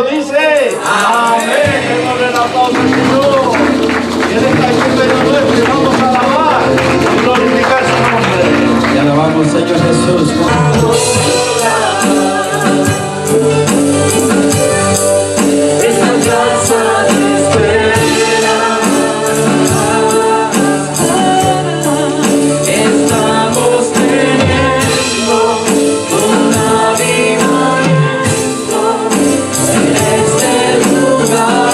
Dice amén. Démosle el aplauso al Señor. Y Él está aquí en medio nuestro y vamos a alabar y glorificar su nombre. Y alabamos, Señor Jesús. Esta casa te espera. Estamos teniendo un avivamiento en este lugar.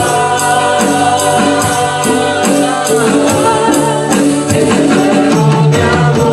El pueblo te adora.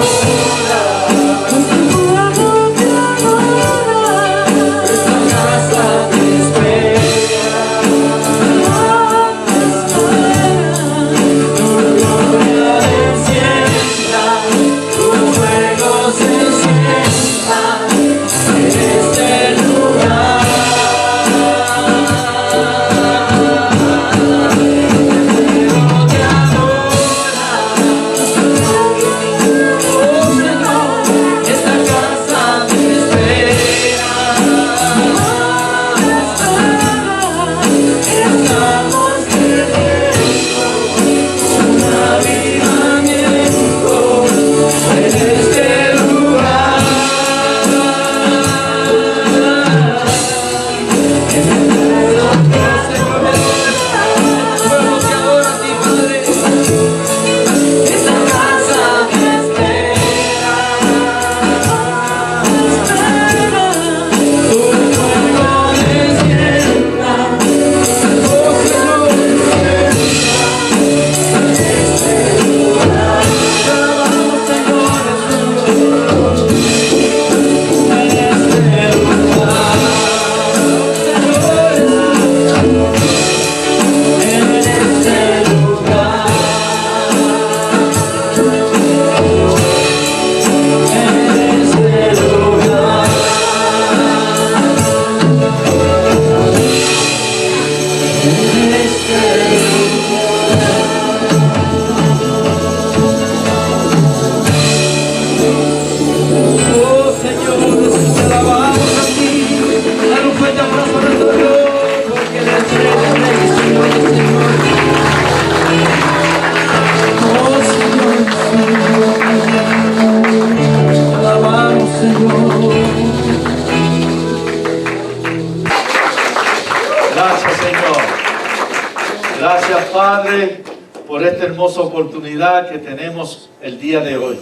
Gracias, Padre, por esta hermosa oportunidad que tenemos el día de hoy.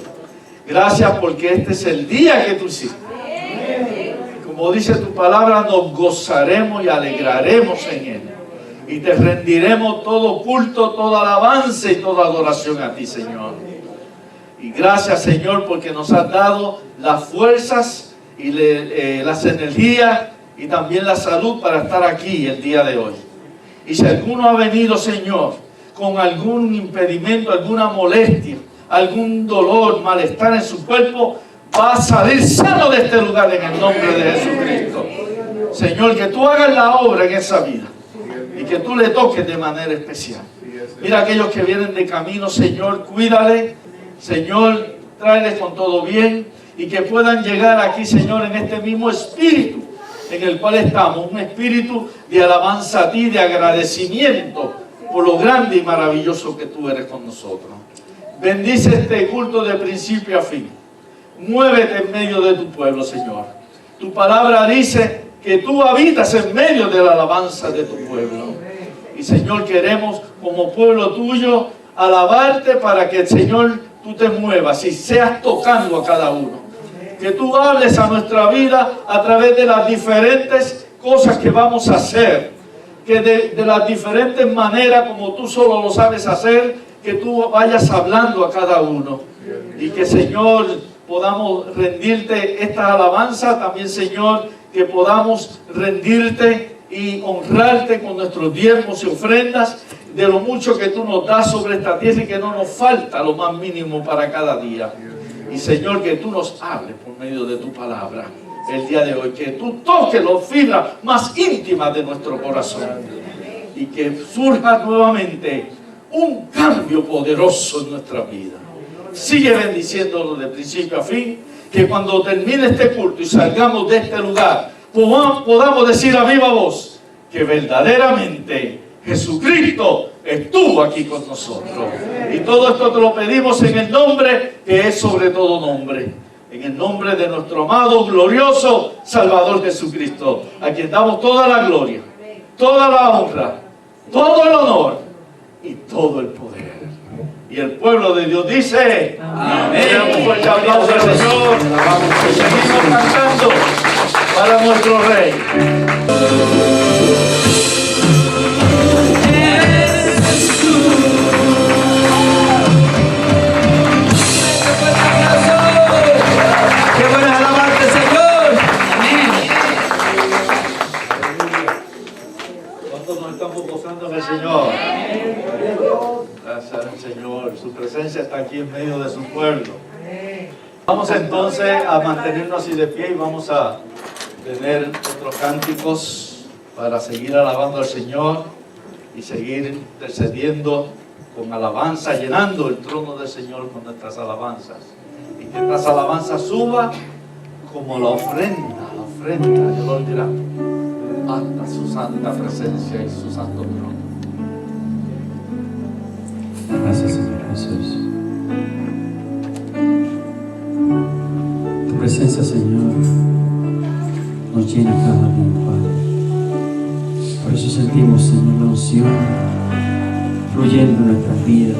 Gracias porque este es el día que tú hiciste. Como dice tu palabra, nos gozaremos y alegraremos en él. Y te rendiremos todo culto, toda alabanza y toda adoración a ti, Señor. Y gracias, Señor, porque nos has dado las fuerzas y las energías y también la salud para estar aquí el día de hoy. Y si alguno ha venido, Señor, con algún impedimento, alguna molestia, algún dolor, malestar en su cuerpo, va a salir sano de este lugar en el nombre de Jesucristo. Señor, que tú hagas la obra en esa vida y que tú le toques de manera especial. Mira a aquellos que vienen de camino, Señor, cuídale. Señor, tráeles con todo bien y que puedan llegar aquí, Señor, en este mismo espíritu en el cual estamos, un espíritu de alabanza a ti, de agradecimiento por lo grande y maravilloso que tú eres con nosotros. Bendice este culto de principio a fin. Muévete en medio de tu pueblo, Señor. Tu palabra dice que tú habitas en medio de la alabanza de tu pueblo. Y, Señor, queremos como pueblo tuyo alabarte para que, Señor, tú te muevas y seas tocando a cada uno. Que tú hables a nuestra vida a través de las diferentes cosas que vamos a hacer. Que de las diferentes maneras como tú solo lo sabes hacer, que tú vayas hablando a cada uno. Y que, Señor, podamos rendirte esta alabanza. También, Señor, que podamos rendirte y honrarte con nuestros diezmos y ofrendas de lo mucho que tú nos das sobre esta tierra y que no nos falta lo más mínimo para cada día. Y, Señor, que tú nos hables por medio de tu palabra el día de hoy, que tú toques las fibras más íntimas de nuestro corazón y que surja nuevamente un cambio poderoso en nuestra vida. Sigue bendiciéndonos de principio a fin, que cuando termine este culto y salgamos de este lugar podamos decir a viva voz que verdaderamente Jesucristo estuvo aquí con nosotros. Y todo esto te lo pedimos en el nombre que es sobre todo nombre. En el nombre de nuestro amado, glorioso Salvador Jesucristo, a quien damos toda la gloria, toda la honra, todo el honor y todo el poder. Y el pueblo de Dios dice: amén. Un fuerte aplauso al Señor. Y seguimos cantando para nuestro Rey. Señor, gracias al Señor, su presencia está aquí en medio de su pueblo. Vamos entonces a mantenernos así de pie y vamos a tener otros cánticos para seguir alabando al Señor y seguir intercediendo con alabanza, llenando el trono del Señor con nuestras alabanzas, y que estas alabanzas suban como la ofrenda, Dios lo dirá, hasta su santa presencia y su santo trono. Gracias, Señor Jesús. Tu presencia, Señor, nos llena cada día, Padre. Por eso sentimos, Señor, la unción fluyendo en nuestras vidas.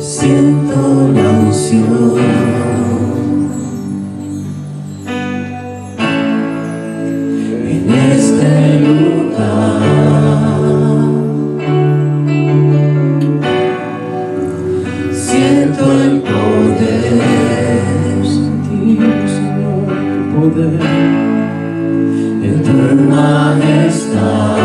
Siento la unción en este lugar. Siento el poder, sentimos, Señor, tu poder en tu majestad.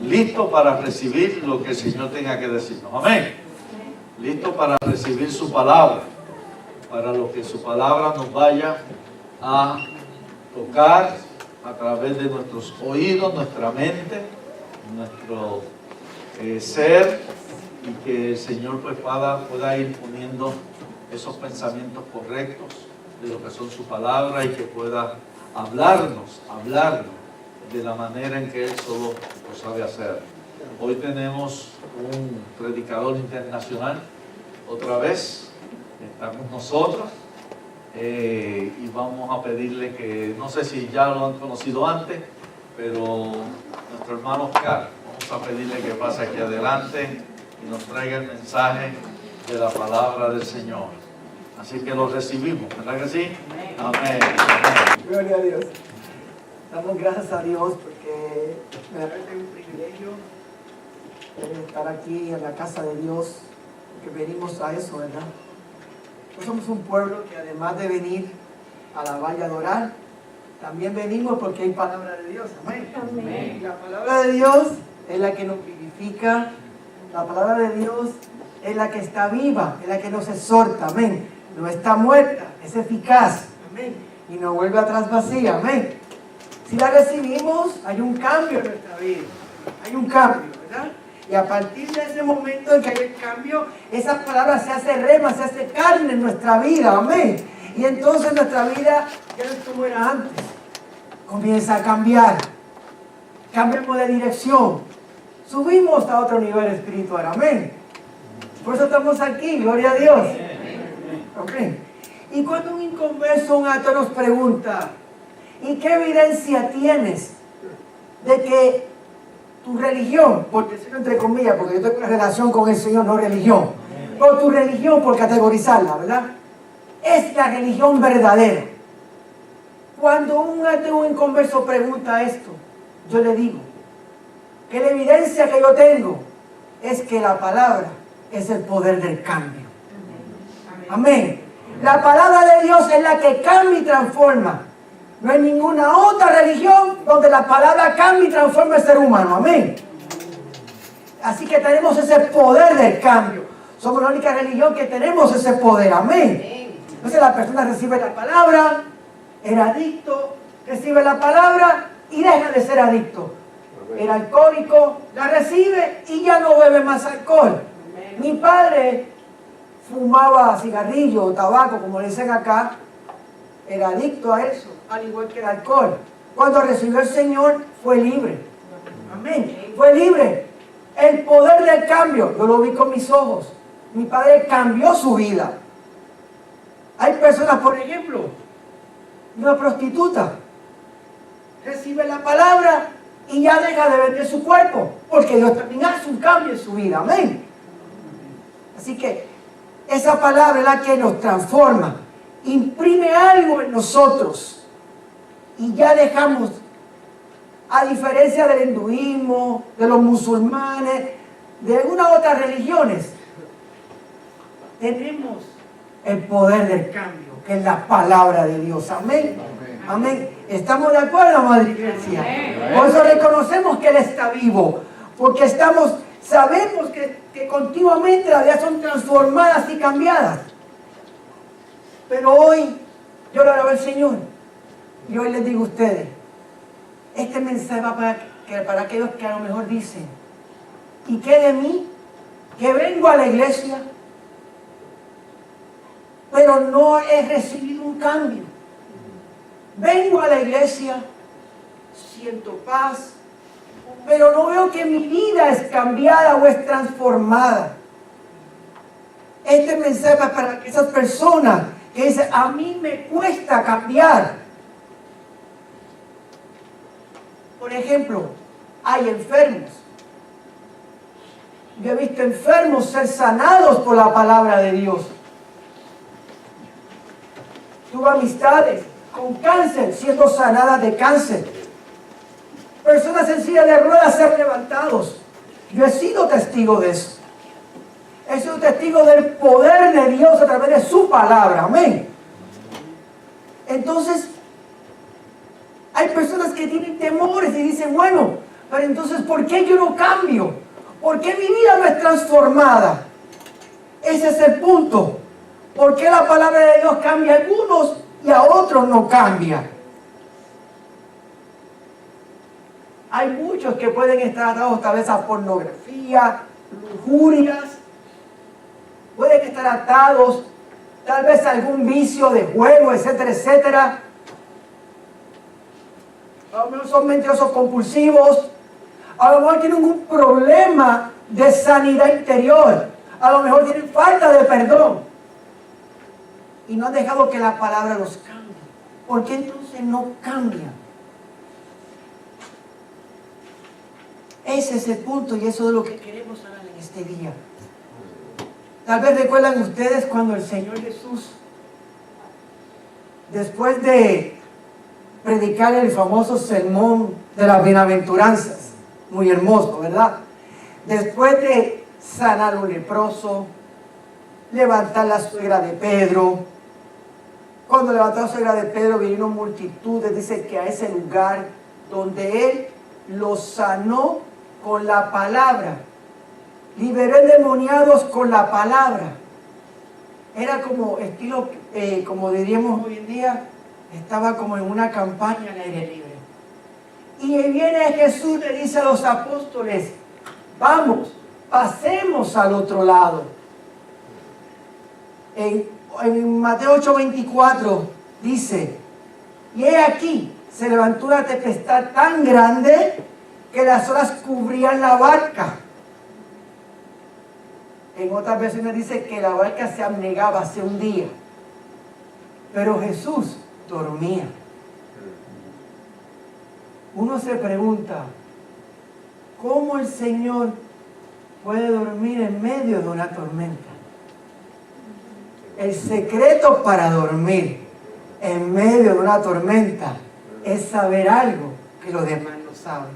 Listo para recibir lo que el Señor tenga que decirnos. Amén. Listo para recibir su palabra, para lo que su palabra nos vaya a tocar a través de nuestros oídos, nuestra mente, nuestro ser, y que el Señor pues pueda ir poniendo esos pensamientos correctos de lo que son su palabra, y que pueda hablarnos de la manera en que Él solo lo sabe hacer. Hoy tenemos un predicador internacional, otra vez, está con nosotros, y vamos a pedirle que, no sé si ya lo han conocido antes, pero nuestro hermano Oscar, vamos a pedirle que pase aquí adelante y nos traiga el mensaje de la palabra del Señor. Así que lo recibimos, ¿verdad que sí? Amén. Gloria a Dios. Damos gracias a Dios porque me da un privilegio estar aquí en la casa de Dios, porque venimos a eso, ¿verdad? Nosotros somos un pueblo que además de venir a alabar y adorar, también venimos porque hay palabra de Dios. Amén. Amén. La palabra de Dios es la que nos vivifica, la palabra de Dios es la que está viva, es la que nos exhorta. Amén. No está muerta, es eficaz. Amén. Y no vuelve atrás vacía. Amén. Si la recibimos, hay un cambio en nuestra vida. Hay un cambio, ¿verdad? Y a partir de ese momento en que hay el cambio, esa palabra se hace rema, se hace carne en nuestra vida. Amén. Y entonces nuestra vida ya no es como era antes. Comienza a cambiar. Cambiamos de dirección. Subimos a otro nivel espiritual. Amén. Por eso estamos aquí. Gloria a Dios. Amén. Y cuando un inconverso, un ateo nos pregunta, ¿y qué evidencia tienes de que tu religión, por decirlo entre comillas, porque yo tengo una relación con el Señor, no religión, o tu religión, por categorizarla, ¿verdad?, es la religión verdadera? Cuando un ateo, un inconverso pregunta esto, yo le digo que la evidencia que yo tengo es que la palabra es el poder del cambio. Amén. La palabra de Dios es la que cambia y transforma. No hay ninguna otra religión donde la palabra cambia y transforma al ser humano. Amén. Así que tenemos ese poder del cambio. Somos la única religión que tenemos ese poder. Amén. Entonces la persona recibe la palabra, era adicto, recibe la palabra y deja de ser adicto. El alcohólico la recibe y ya no bebe más alcohol. Mi padre fumaba cigarrillo o tabaco, como le dicen acá, era adicto a eso, al igual que el alcohol. Cuando recibió el Señor, fue libre. Amén. Fue libre. El poder del cambio, yo lo vi con mis ojos. Mi padre cambió su vida. Hay personas, por ejemplo, una prostituta, recibe la palabra y ya deja de vender su cuerpo, porque Dios también hace un cambio en su vida. Amén. Así que esa palabra es la que nos transforma, imprime algo en nosotros y ya dejamos, a diferencia del hinduismo, de los musulmanes, de algunas otras religiones, tenemos el poder del cambio, que es la palabra de Dios. Amén. Amén. ¿Estamos de acuerdo, madre iglesia? Por eso reconocemos que Él está vivo, porque sabemos que continuamente las vidas son transformadas y cambiadas. Pero hoy yo le alabo al Señor y hoy les digo a ustedes, este mensaje va para aquellos que a lo mejor dicen, ¿y qué de mí? Que vengo a la iglesia, pero no he recibido un cambio. Vengo a la iglesia, siento paz, pero no veo que mi vida es cambiada o es transformada. Este mensaje es para esas personas que dicen, a mí me cuesta cambiar. Por ejemplo, hay enfermos. Yo he visto enfermos ser sanados por la palabra de Dios. Tuve amistades con cáncer siendo sanadas de cáncer. Personas en silla de ruedas ser levantados. Yo he sido testigo de eso. He sido testigo del poder de Dios a través de su palabra. Amén. Entonces, hay personas que tienen temores y dicen, bueno, pero entonces, ¿por qué yo no cambio? ¿Por qué mi vida no es transformada? Ese es el punto. ¿Por qué la palabra de Dios cambia a algunos y a otros no cambia? Hay muchos que pueden estar atados tal vez a pornografía, lujurias, pueden estar atados tal vez a algún vicio de juego, etcétera, etcétera. A lo mejor son mentirosos compulsivos, a lo mejor tienen un problema de sanidad interior, a lo mejor tienen falta de perdón y no han dejado que la palabra los cambie. ¿Por qué entonces no cambian? Ese es el punto y eso es lo que queremos hablar en este día. Tal vez recuerdan ustedes cuando el Señor Jesús después de predicar el famoso sermón de las bienaventuranzas, muy hermoso, ¿verdad? Después de sanar a un leproso, levantar la suegra de Pedro. Cuando levantó la suegra de Pedro, vinieron multitudes, dice que a ese lugar donde él los sanó con la palabra, liberó endemoniados con la palabra. Era como estilo, como diríamos hoy en día, estaba como en una campaña al aire libre. Y viene Jesús, le dice a los apóstoles, vamos, pasemos al otro lado. En Mateo 8:24 dice, y he aquí, se levantó una tempestad tan grande que las olas cubrían la barca. En otras versiones dice que la barca se anegaba, se hundía. Pero Jesús dormía. Uno se pregunta, ¿cómo el Señor puede dormir en medio de una tormenta? El secreto para dormir en medio de una tormenta es saber algo que los demás no saben.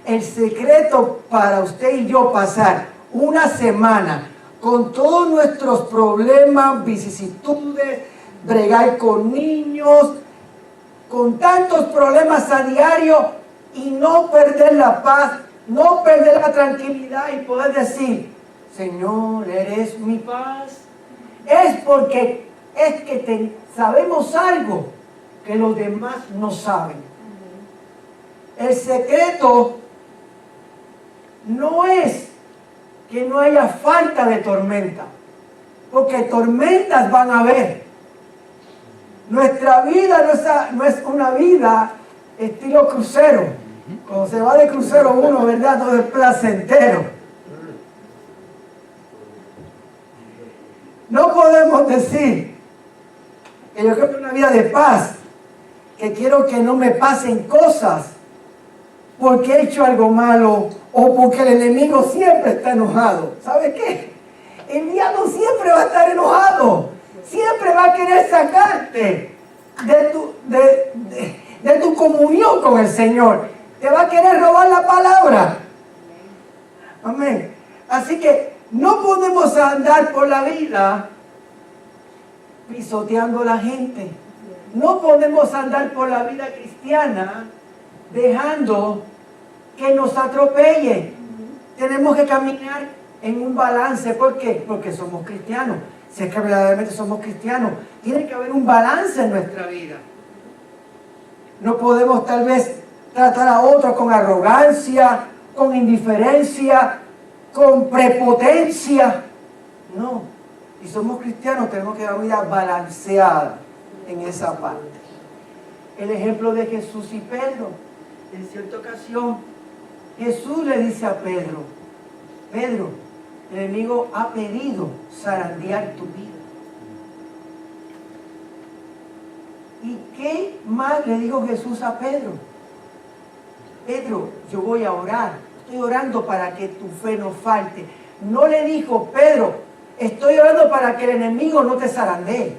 El secreto para usted y yo pasar una semana con todos nuestros problemas, vicisitudes, bregar con niños, con tantos problemas a diario y no perder la paz, no perder la tranquilidad y poder decir, Señor, eres mi paz. Es porque sabemos algo que los demás no saben. El secreto no es que no haya falta de tormenta, porque tormentas van a haber. Nuestra vida no es una vida estilo crucero. Cuando se va de crucero uno, ¿verdad? Todo es placentero. No podemos decir que yo quiero una vida de paz, que quiero que no me pasen cosas porque he hecho algo malo o porque el enemigo siempre está enojado. ¿Sabe qué? El diablo siempre va a estar enojado, siempre va a querer sacarte de tu comunión con el Señor. Te va a querer robar la palabra. Amén. Así que no podemos andar por la vida pisoteando a la gente. No podemos andar por la vida cristiana dejando que nos atropelle. Tenemos que caminar en un balance. ¿Por qué? Porque somos cristianos. Si es que verdaderamente somos cristianos, tiene que haber un balance en nuestra vida. No podemos tal vez tratar a otros con arrogancia, con indiferencia, con prepotencia. No. Si somos cristianos tenemos que dar una vida balanceada en esa parte. El ejemplo de Jesús y Pedro. En cierta ocasión Jesús le dice a Pedro, Pedro, el enemigo ha pedido zarandear tu vida. ¿Y qué más le dijo Jesús a Pedro? Pedro, yo voy a orar. Estoy orando para que tu fe no falte. No le dijo, Pedro, estoy orando para que el enemigo no te zarandee.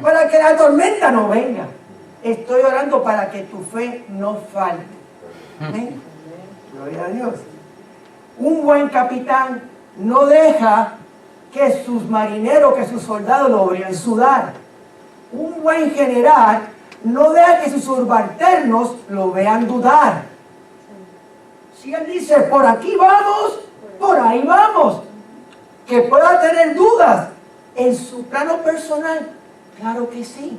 Para que la tormenta no venga. Estoy orando para que tu fe no falte. ¿Amén? Gloria a Dios. Un buen capitán no deja que sus marineros, que sus soldados lo vean sudar. Un buen general no deja que sus subalternos lo vean dudar. Si él dice, por aquí vamos, por ahí vamos. Que pueda tener dudas en su plano personal, claro que sí.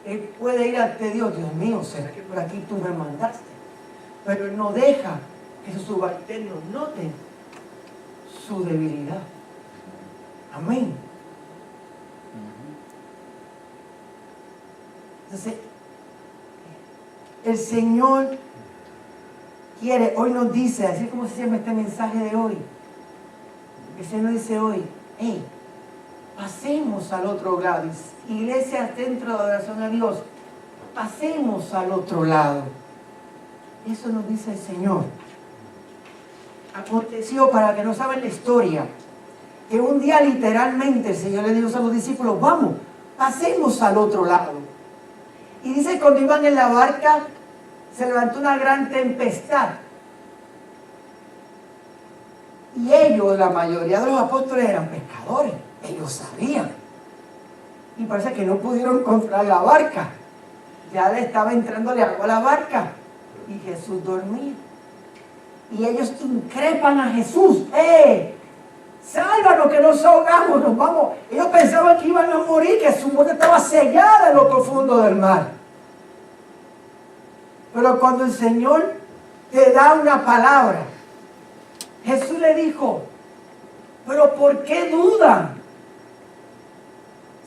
Él puede ir ante Dios, Dios mío, ¿será que por aquí tú me mandaste? Pero él no deja que sus subalternos noten su debilidad. Amén. Entonces, el Señor quiere, hoy nos dice, así como se llama este mensaje de hoy, el Señor dice hoy, hey, pasemos al otro lado. Iglesia, centro de adoración a Dios, pasemos al otro lado. Eso nos dice el Señor. Aconteció, para que no saben la historia, que un día literalmente el Señor le dijo a los discípulos, vamos, pasemos al otro lado. Y dice, cuando iban en la barca, se levantó una gran tempestad. Y ellos, la mayoría de los apóstoles eran pescadores, ellos sabían. Y parece que no pudieron encontrar la barca. Ya le estaba entrándole agua a la barca. Y Jesús dormía. Y ellos increpan a Jesús. Sálvanos que nos ahogamos, nos vamos. Ellos pensaban que iban a morir, que su muerte estaba sellada en lo profundo del mar. Pero cuando el Señor te da una palabra, Jesús le dijo, pero ¿por qué dudan?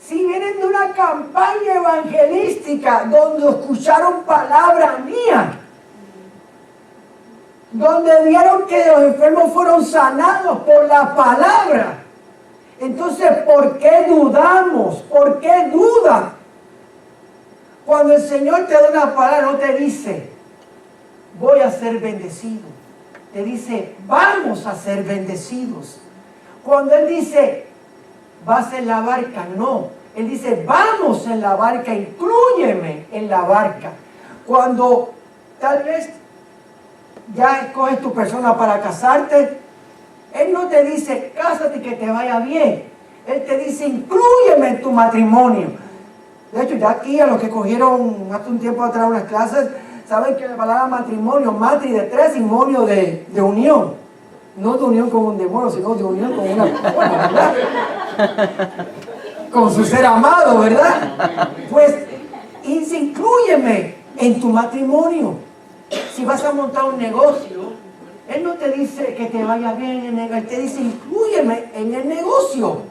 Si vienen de una campaña evangelística donde escucharon palabra mía, donde vieron que los enfermos fueron sanados por la palabra, entonces ¿por qué dudamos? ¿Por qué dudan? Cuando el Señor te da una palabra, no te dice, voy a ser bendecido. Te dice, vamos a ser bendecidos. Cuando Él dice, vas en la barca, no. Él dice, vamos en la barca, inclúyeme en la barca. Cuando tal vez ya escoges tu persona para casarte, Él no te dice, cásate y que te vaya bien. Él te dice, inclúyeme en tu matrimonio. De hecho, ya aquí a los que cogieron hace un tiempo atrás unas clases, saben que la palabra matrimonio, matri de tres, sinónimo de unión. No de unión con un demonio, sino de unión con una persona, ¿verdad? Con su ser amado, ¿verdad? Pues, y dice, inclúyeme en tu matrimonio. Si vas a montar un negocio, Él no te dice que te vaya bien en el negocio, Él te dice, inclúyeme en el negocio.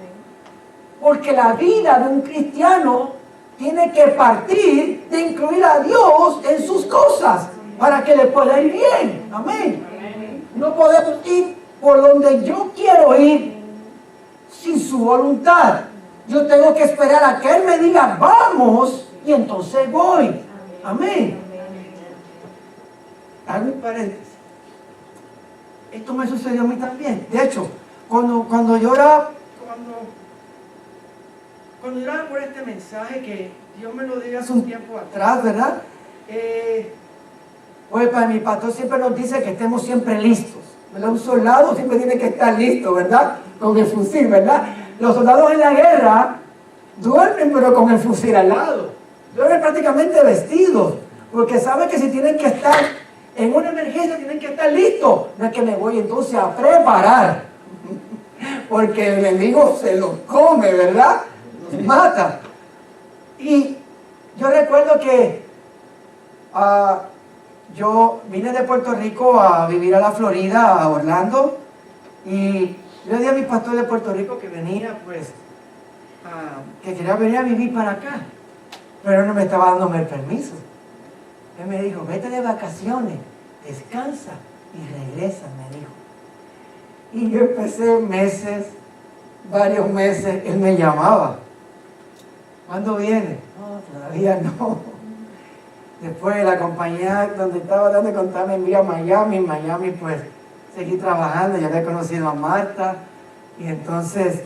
Porque la vida de un cristiano tiene que partir de incluir a Dios en sus cosas para que le pueda ir bien. Amén. No podemos ir por donde yo quiero ir sin su voluntad. Yo tengo que esperar a que Él me diga vamos y entonces voy. Amén. Hago un paréntesis. Esto me sucedió a mí también. De hecho, cuando yo oraba por este mensaje que Dios me lo dio hace un tiempo atrás, ¿verdad? Pues para mi pastor siempre nos dice que estemos siempre listos, ¿verdad? Un soldado siempre tiene que estar listo, ¿verdad? Con el fusil, ¿verdad? Los soldados en la guerra duermen pero con el fusil al lado. Duermen prácticamente vestidos, porque saben que si tienen que estar en una emergencia tienen que estar listos. No es que me voy entonces a preparar, porque el enemigo se los come, ¿verdad? Los mata. Y yo recuerdo que yo vine de Puerto Rico a vivir a la Florida, a Orlando, y yo le dije a mi pastor de Puerto Rico que venía, pues, que quería venir a vivir para acá, pero no me estaba dándome el permiso. Él me dijo, vete de vacaciones, descansa y regresa, me dijo. Y yo empecé varios meses, él me llamaba. ¿Cuándo viene? No, todavía no. Después la compañía donde estaba dando de contar me envió a Miami. En Miami pues seguí trabajando, ya había conocido a Marta. Y entonces,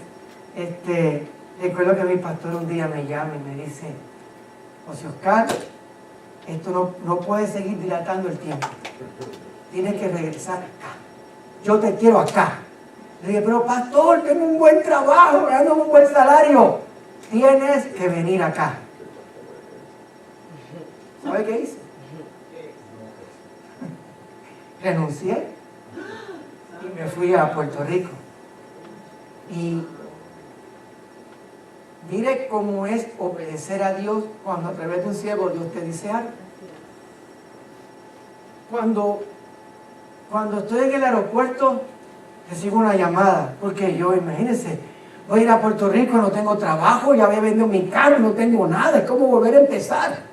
recuerdo que mi pastor un día me llama y me dice, José Oscar, esto no puede seguir dilatando el tiempo. Tienes que regresar acá. Yo te quiero acá. Le dije, pero pastor, tengo un buen trabajo, ganando un buen salario. Tienes que venir acá. ¿Sabe qué hice? Renuncié y me fui a Puerto Rico. Y mire cómo es obedecer a Dios cuando a través de un siervo Dios te dice algo. Cuando estoy en el aeropuerto recibo una llamada, porque yo, imagínense, voy a ir a Puerto Rico, no tengo trabajo, ya había vendido mi carro, no tengo nada, es como volver a empezar.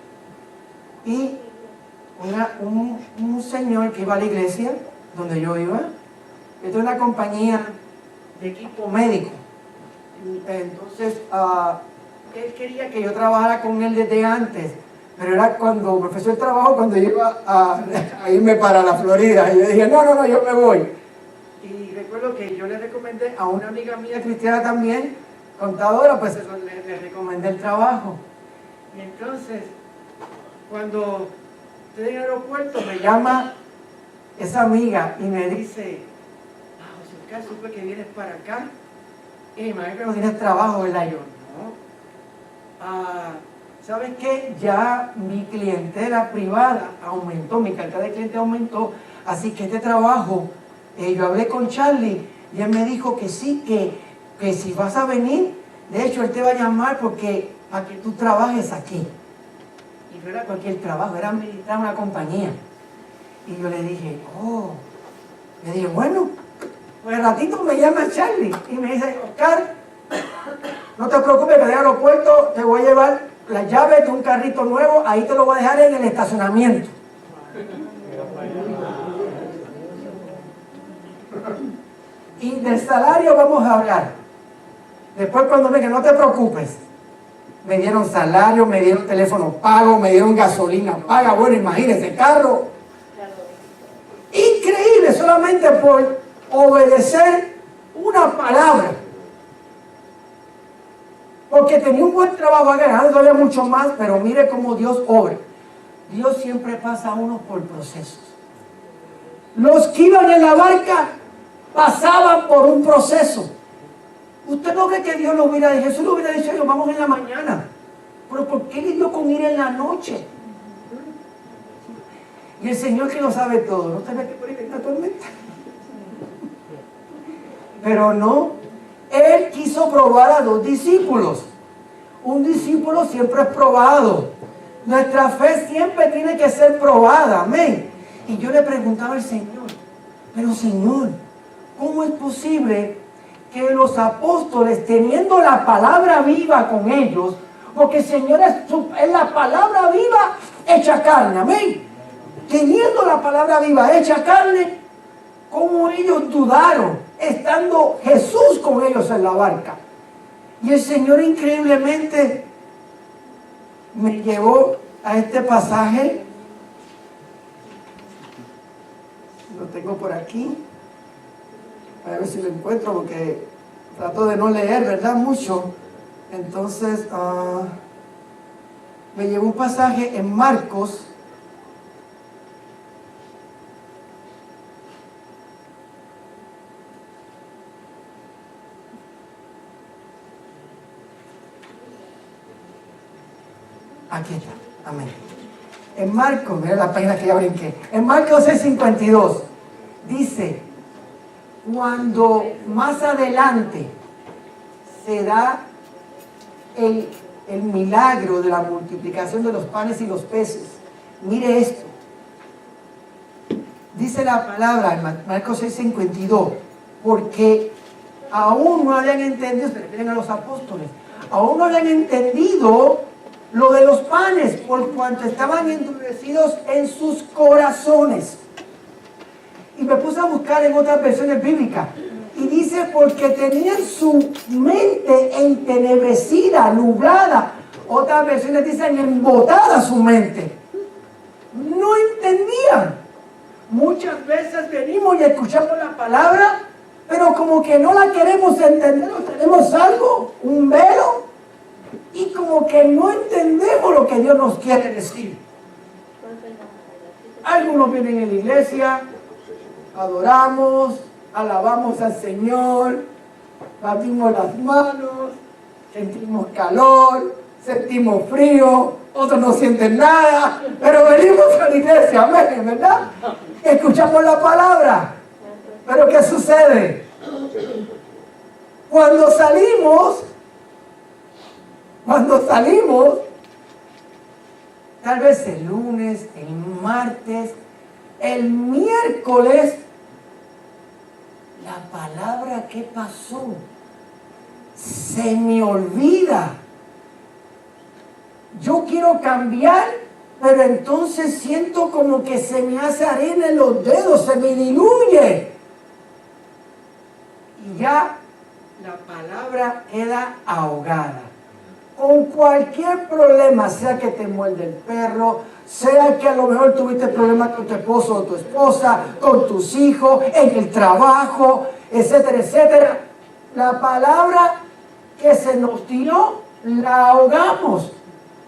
Y un señor que iba a la iglesia donde yo iba, que tiene una compañía de equipo médico. Entonces, él quería que yo trabajara con él desde antes, pero era cuando me ofreció el trabajo, cuando yo iba a irme para la Florida. Y yo dije, no, yo me voy. Y recuerdo que yo le recomendé a una amiga mía cristiana también, contadora, pues le recomendé el trabajo. Y entonces, cuando estoy en el aeropuerto, me llama esa amiga y me dice, José Oscar, supe que vienes para acá. Y me imagino que no tienes trabajo, ¿verdad? Yo, no. ¿Sabes qué? Ya mi clientela privada aumentó, mi cartera de clientes aumentó, así que este trabajo, yo hablé con Charlie y él me dijo que sí, que si vas a venir, de hecho él te va a llamar porque para que tú trabajes aquí. Y no era cualquier trabajo, era administrar una compañía. Y yo le dije, bueno, pues al ratito me llama Charlie y me dice, Oscar, no te preocupes que del aeropuerto te voy a llevar las llaves de un carrito nuevo, ahí te lo voy a dejar en el estacionamiento. Y del salario vamos a hablar. Después cuando me dijeron, no te preocupes, me dieron salario, me dieron teléfono pago, me dieron gasolina paga. Bueno, imagínense, carro. Increíble, solamente por obedecer una palabra. Porque tenía un buen trabajo, ha ganado todavía mucho más, pero mire cómo Dios obra. Dios siempre pasa a uno por procesos. Los que iban en la barca pasaban por un proceso. ¿Usted no cree que Dios lo hubiera dicho? Jesús lo hubiera dicho, yo vamos en la mañana. Pero ¿por qué le dio con ir en la noche? Y el Señor que lo sabe todo, ¿no sabe que por ahí está tormenta? Pero no. Él quiso probar a 2 discípulos. Un discípulo siempre es probado. Nuestra fe siempre tiene que ser probada. Amén. Y yo le preguntaba al Señor, pero Señor, ¿cómo es posible que los apóstoles, teniendo la palabra viva con ellos, porque el Señor es la palabra viva hecha carne, amén, teniendo la palabra viva hecha carne, cómo ellos dudaron, estando Jesús con ellos en la barca? Y el Señor increíblemente me llevó a este pasaje. Lo tengo por aquí. A ver si lo encuentro porque trato de no leer, ¿verdad? Mucho. Entonces, me llevó un pasaje en Marcos. Aquí está, amén. En Marcos, mira la página que ya brinqué. En Marcos 6:52 dice, cuando más adelante se da el milagro de la multiplicación de los panes y los peces, mire esto. Dice la palabra en Marcos 6:52, porque aún no habían entendido, se refieren a los apóstoles, aún no habían entendido lo de los panes, por cuanto estaban endurecidos en sus corazones. Y me puse a buscar en otras versiones bíblicas. Y dice, porque tenían su mente entenebrecida, nublada. Otras versiones dicen, embotada su mente. No entendían. Muchas veces venimos y escuchamos la palabra, pero como que no la queremos entender, o tenemos algo, un velo, y como que no entendemos lo que Dios nos quiere decir. Algunos vienen en la iglesia, adoramos, alabamos al Señor, batimos las manos, sentimos calor, sentimos frío, otros no sienten nada, pero venimos a la iglesia, amén, ¿verdad? Escuchamos la palabra, pero ¿qué sucede? Cuando salimos, tal vez el lunes, el martes, el miércoles, la palabra que pasó se me olvida. Yo quiero cambiar, pero entonces siento como que se me hace arena en los dedos, se me diluye. Y ya la palabra queda ahogada. con cualquier problema, sea que te muerde el perro, sea que a lo mejor tuviste problemas con tu esposo o tu esposa, con tus hijos, en el trabajo, etcétera, etcétera. La palabra que se nos dio, la ahogamos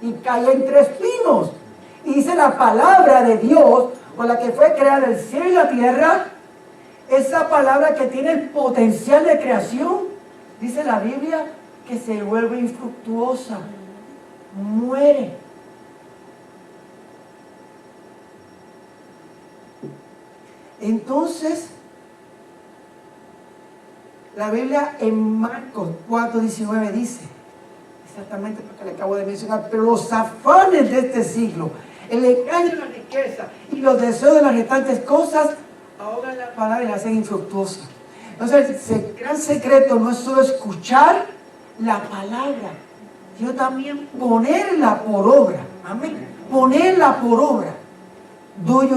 y cae entre espinos. Y dice la palabra de Dios, con la que fue creada el cielo y la tierra, esa palabra que tiene el potencial de creación, dice la Biblia, que se vuelve infructuosa, muere. Entonces, la Biblia en Marcos 4:19 dice, exactamente lo que le acabo de mencionar, pero los afanes de este siglo, el engaño de la riqueza y los deseos de las restantes cosas ahogan la palabra y la hacen infructuosa. Entonces, el gran secreto no es solo escuchar la palabra, sino también ponerla por obra. Amén. Ponerla por obra. Doy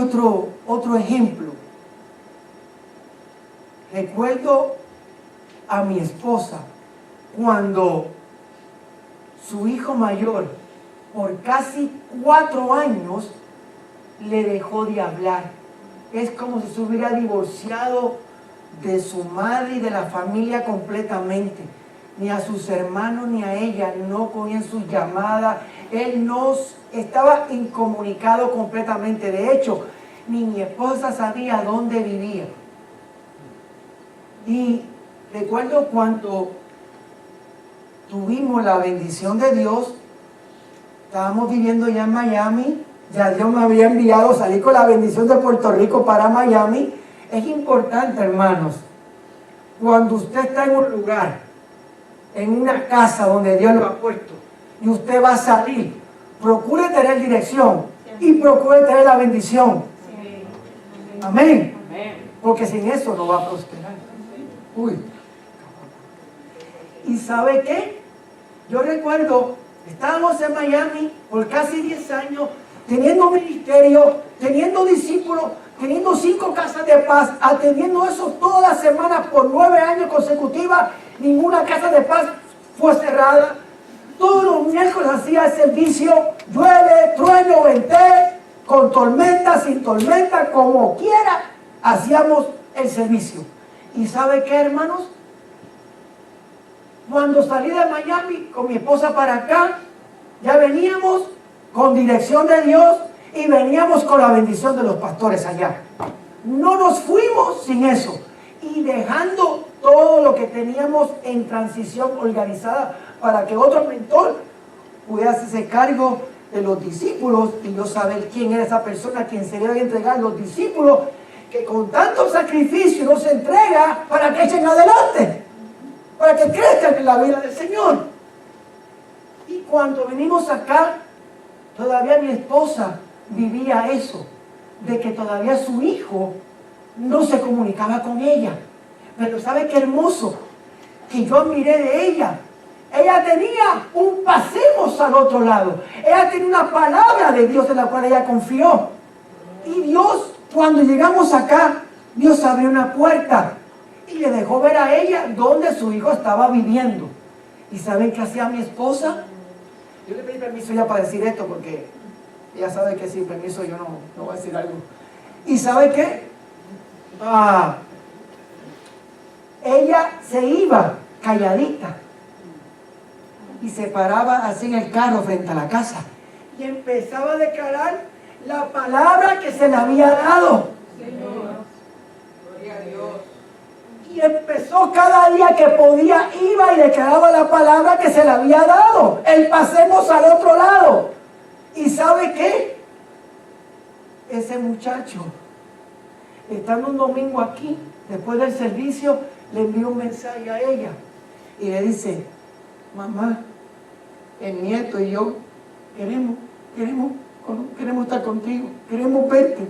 otro ejemplo. Recuerdo a mi esposa cuando su hijo mayor, por casi 4 años, le dejó de hablar. Es como si se hubiera divorciado de su madre y de la familia completamente. Ni a sus hermanos ni a ella no cogían sus llamadas. Él no estaba incomunicado completamente. De hecho, ni mi esposa sabía dónde vivía. Y recuerdo cuando tuvimos la bendición de Dios, estábamos viviendo ya en Miami, ya Dios me había enviado, salí con la bendición de Puerto Rico para Miami. Es importante, hermanos, cuando usted está en un lugar, en una casa donde Dios lo ha puesto, y usted va a salir, procure tener dirección y procure tener la bendición. Amén. Porque sin eso no va a prosperar. Uy. ¿Y sabe qué? Yo recuerdo, estábamos en Miami por casi 10 años, teniendo ministerio, teniendo discípulos, teniendo 5 casas de paz, atendiendo eso todas las semanas por 9 años consecutivos. Ninguna casa de paz fue cerrada. Todos los miércoles hacía el servicio, llueve, trueno, venté, con tormenta, sin tormenta, como quiera, hacíamos el servicio. ¿Y sabe qué, hermanos? Cuando salí de Miami con mi esposa para acá, ya veníamos con dirección de Dios y veníamos con la bendición de los pastores allá. No nos fuimos sin eso. Y dejando todo lo que teníamos en transición organizada para que otro mentor pudiera hacerse cargo de los discípulos y yo saber quién era esa persona a quien se debe entregar los discípulos que con tanto sacrificio nos entrega para que echen adelante, para que crezcan en la vida del Señor. Y cuando venimos acá, todavía mi esposa vivía eso, de que todavía su hijo no se comunicaba con ella. Pero ¿sabe qué hermoso? Que yo admiré de ella. Ella tenía un pasemos al otro lado. Ella tenía una palabra de Dios en la cual ella confió. Y Dios, cuando llegamos acá, Dios abrió una puerta y le dejó ver a ella dónde su hijo estaba viviendo. ¿Y saben qué hacía mi esposa? Yo le pedí permiso ya para decir esto porque ella sabe que sin permiso yo no voy a decir algo. ¿Y sabe qué? Ella se iba calladita y se paraba así en el carro frente a la casa y empezaba a declarar la palabra que se le había dado. Señor, gloria a Dios. Y empezó cada día que podía, iba y declaraba la palabra que se le había dado. El pasemos al otro lado. ¿Y sabe qué? Ese muchacho, estando un domingo aquí, después del servicio, le envió un mensaje a ella y le dice: mamá, el nieto y yo queremos estar contigo, queremos verte.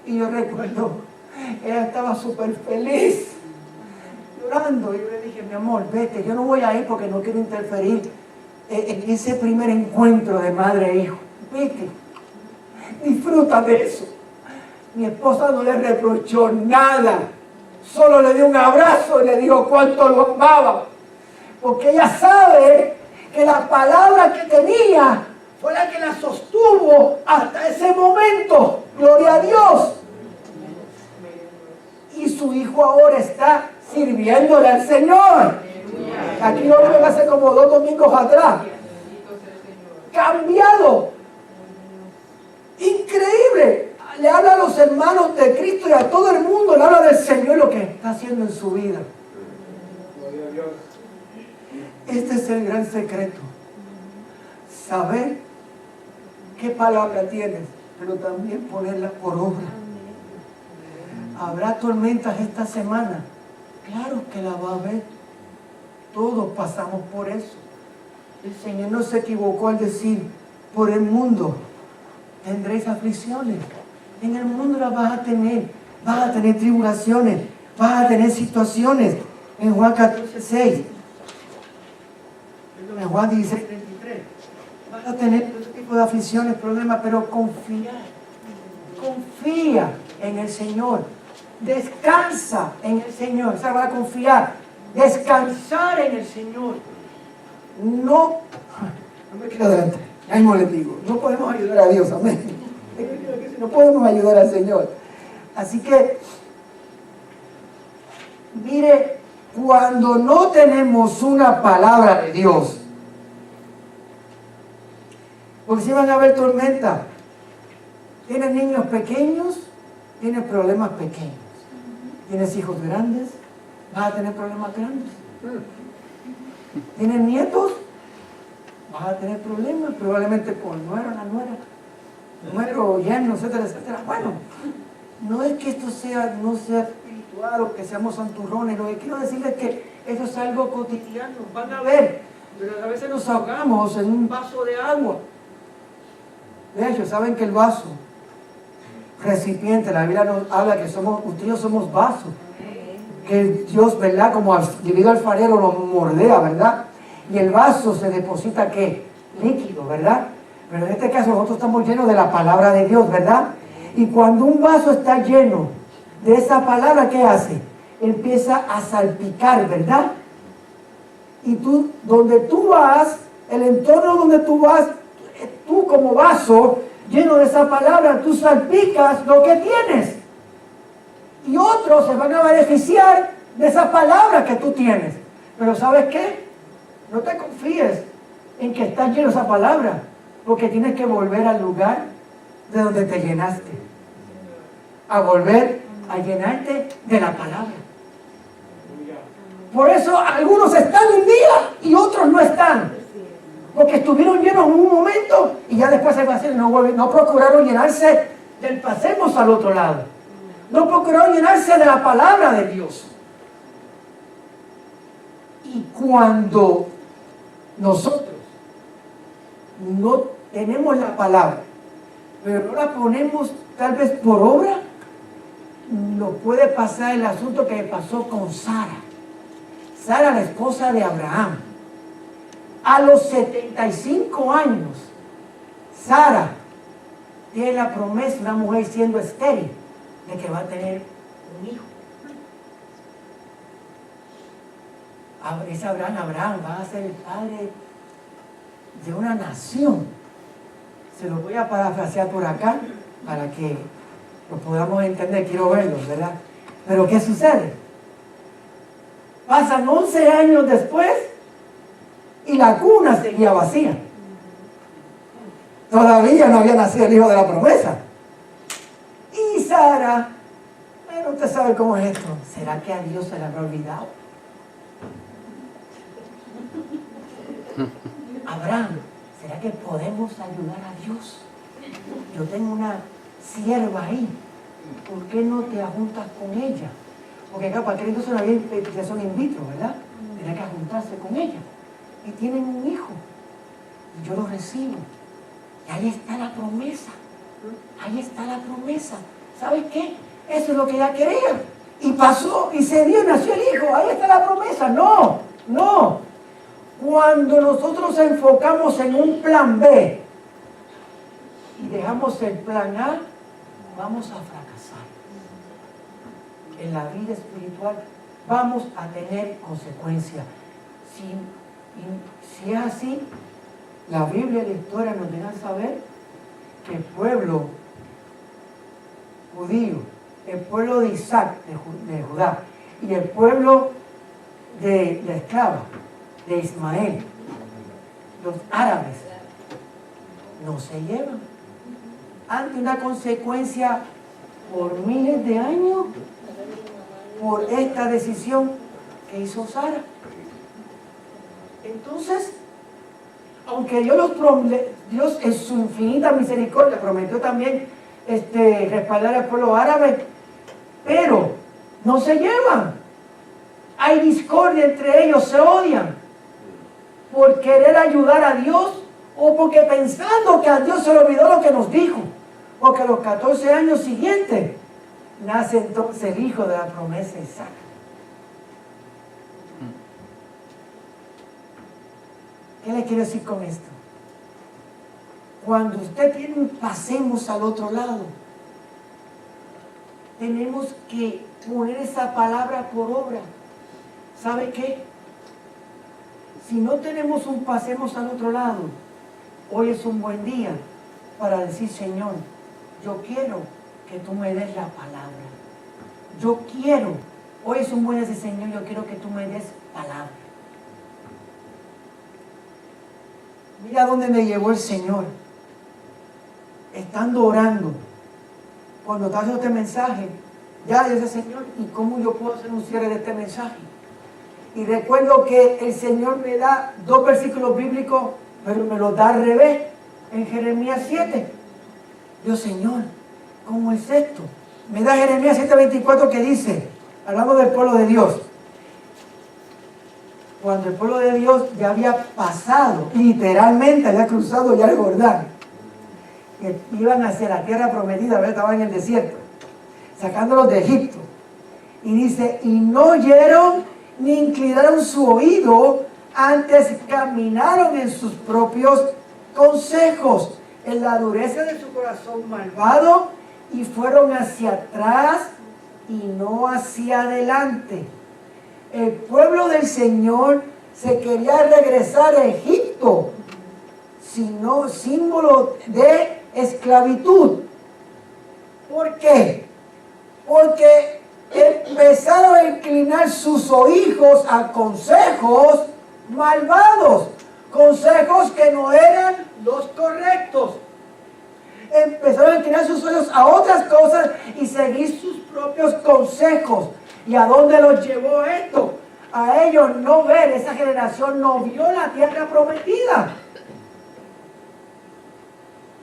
Y yo recuerdo, ella estaba súper feliz, llorando. Y yo le dije: mi amor, vete, yo no voy a ir porque no quiero interferir en ese primer encuentro de madre e hijo. Vete, disfruta de eso. Mi esposa no le reprochó nada, solo le dio un abrazo y le dijo cuánto lo amaba. porque ella sabe que la palabra que tenía fue la que la sostuvo hasta ese momento. Gloria a Dios. Y su hijo ahora está sirviéndole al Señor. Aquí lo vieron hace como 2 domingos atrás. Cambiado. Increíble. Le habla a los hermanos de Cristo y a todo el mundo. Le habla del Señor, lo que está haciendo en su vida. Este es el gran secreto. Saber qué palabra tienes, pero también ponerla por obra. ¿Habrá tormentas esta semana? Claro que la va a haber. Todos pasamos por eso. El Señor no se equivocó al decir, por el mundo tendréis aflicciones. En el mundo las vas a tener tribulaciones, vas a tener situaciones. En Juan 14:6, en Juan 16:33, vas a tener todo tipo de aflicciones, problemas, pero confía en el Señor. Descansa en el Señor. O sea, va a confiar. Descansar en el Señor. No me quedo adelante. Ya mismo les digo. No podemos ayudar a Dios. Amén. No podemos ayudar al Señor. Así que, mire, cuando no tenemos una palabra de Dios, porque si van a haber tormentas, tienes niños pequeños, tienes problemas pequeños. Tienes hijos grandes, vas a tener problemas grandes. Tienes nietos, vas a tener problemas, probablemente con nuero, la nuero, yerno, etcétera, etcétera. Bueno, no es que esto no sea espiritual o que seamos santurrones, lo que quiero decirles es que eso es algo cotidiano, van a ver, pero a veces nos ahogamos en un vaso de agua. De hecho, saben que el vaso, recipiente, la Biblia nos habla que ustedes somos vasos, que Dios, ¿verdad? Como debido al alfarero lo mordea, ¿verdad? Y el vaso se deposita, ¿qué? Líquido, ¿verdad? Pero en este caso nosotros estamos llenos de la palabra de Dios, ¿verdad? Y cuando un vaso está lleno de esa palabra, ¿qué hace? Empieza a salpicar, ¿verdad? Y tú, donde tú vas, el entorno donde tú vas, tú como vaso lleno de esa palabra, tú salpicas lo que tienes. Y otros se van a beneficiar de esa palabra que tú tienes. Pero ¿sabes qué? No te confíes en que está lleno de esa palabra, porque tienes que volver al lugar de donde te llenaste. A volver a llenarte de la palabra. Por eso algunos están un día y otros no están. Porque estuvieron llenos en un momento y ya después se vacían, no procuraron llenarse del pasemos al otro lado. No procuraron llenarse de la palabra de Dios. Y cuando nosotros no tenemos la palabra, pero no la ponemos tal vez por obra, nos puede pasar el asunto que pasó con Sara. Sara, la esposa de Abraham. A los 75 años, Sara tiene la promesa, una mujer siendo estéril, de que va a tener un hijo. Ese Abraham va a ser el padre de una nación. Se lo voy a parafrasear por acá para que lo podamos entender. Quiero verlos, ¿verdad? Pero ¿qué sucede? Pasan 11 años después y la cuna seguía vacía. Todavía no había nacido el hijo de la promesa. Y Sara, bueno, usted sabe cómo es esto. ¿Será que a Dios se le habrá olvidado? Abraham, ¿será que podemos ayudar a Dios? Yo tengo una sierva ahí. ¿Por qué no te juntas con ella? Porque acá para que entonces no había fertilización in vitro, ¿verdad? Tenía que juntarse con ella. Y tienen un hijo. Y yo lo recibo. Y ahí está la promesa. Ahí está la promesa. ¿Sabes qué? Eso es lo que ella quería. Y pasó, y se dio, y nació el hijo. Ahí está la promesa. No, no. Cuando nosotros nos enfocamos en un plan B y dejamos el plan A, vamos a fracasar. En la vida espiritual vamos a tener consecuencias. Si es así, la Biblia y la historia nos dejan saber que el pueblo judío, el pueblo de Isaac, de Judá, y el pueblo de la esclava, de Ismael, los árabes, no se llevan. Ante una consecuencia por miles de años, por esta decisión que hizo Sara. Entonces, aunque Dios en su infinita misericordia prometió también respaldar al pueblo árabe, pero no se llevan. Hay discordia entre ellos, se odian por querer ayudar a Dios o porque pensando que a Dios se le olvidó lo que nos dijo. Porque a los 14 años siguientes nace entonces el hijo de la promesa Isaac. ¿Qué le quiero decir con esto? Cuando usted tiene un pasemos al otro lado, tenemos que poner esa palabra por obra. ¿Sabe qué? Si no tenemos un pasemos al otro lado, hoy es un buen día para decir, Señor, yo quiero que tú me des la palabra. Yo quiero, hoy es un buen día de decir, Señor, yo quiero que tú me des palabra. Mira dónde me llevó el Señor. Estando orando, cuando está haciendo este mensaje, ya dice, Señor, ¿y cómo yo puedo hacer un cierre de este mensaje? Y recuerdo que el Señor me da 2 versículos bíblicos, pero me los da al revés, en Jeremías 7. Yo, Señor, ¿cómo es esto? Me da Jeremías 7:24 que dice, hablando del pueblo de Dios, cuando el pueblo de Dios ya había pasado, literalmente había cruzado ya el Jordán, que iban hacia la tierra prometida, ¿verdad? Estaban en el desierto, sacándolos de Egipto. Y dice, y no oyeron ni inclinaron su oído, antes caminaron en sus propios consejos, en la dureza de su corazón malvado, y fueron hacia atrás y no hacia adelante. El pueblo del Señor se quería regresar a Egipto, sino símbolo de esclavitud. ¿Por qué? Porque empezaron a inclinar sus oídos a consejos malvados, consejos que no eran los correctos. Empezaron a inclinar sus oídos a otras cosas y seguir sus propios consejos. ¿Y a dónde los llevó esto? A ellos no ver, esa generación no vio la tierra prometida.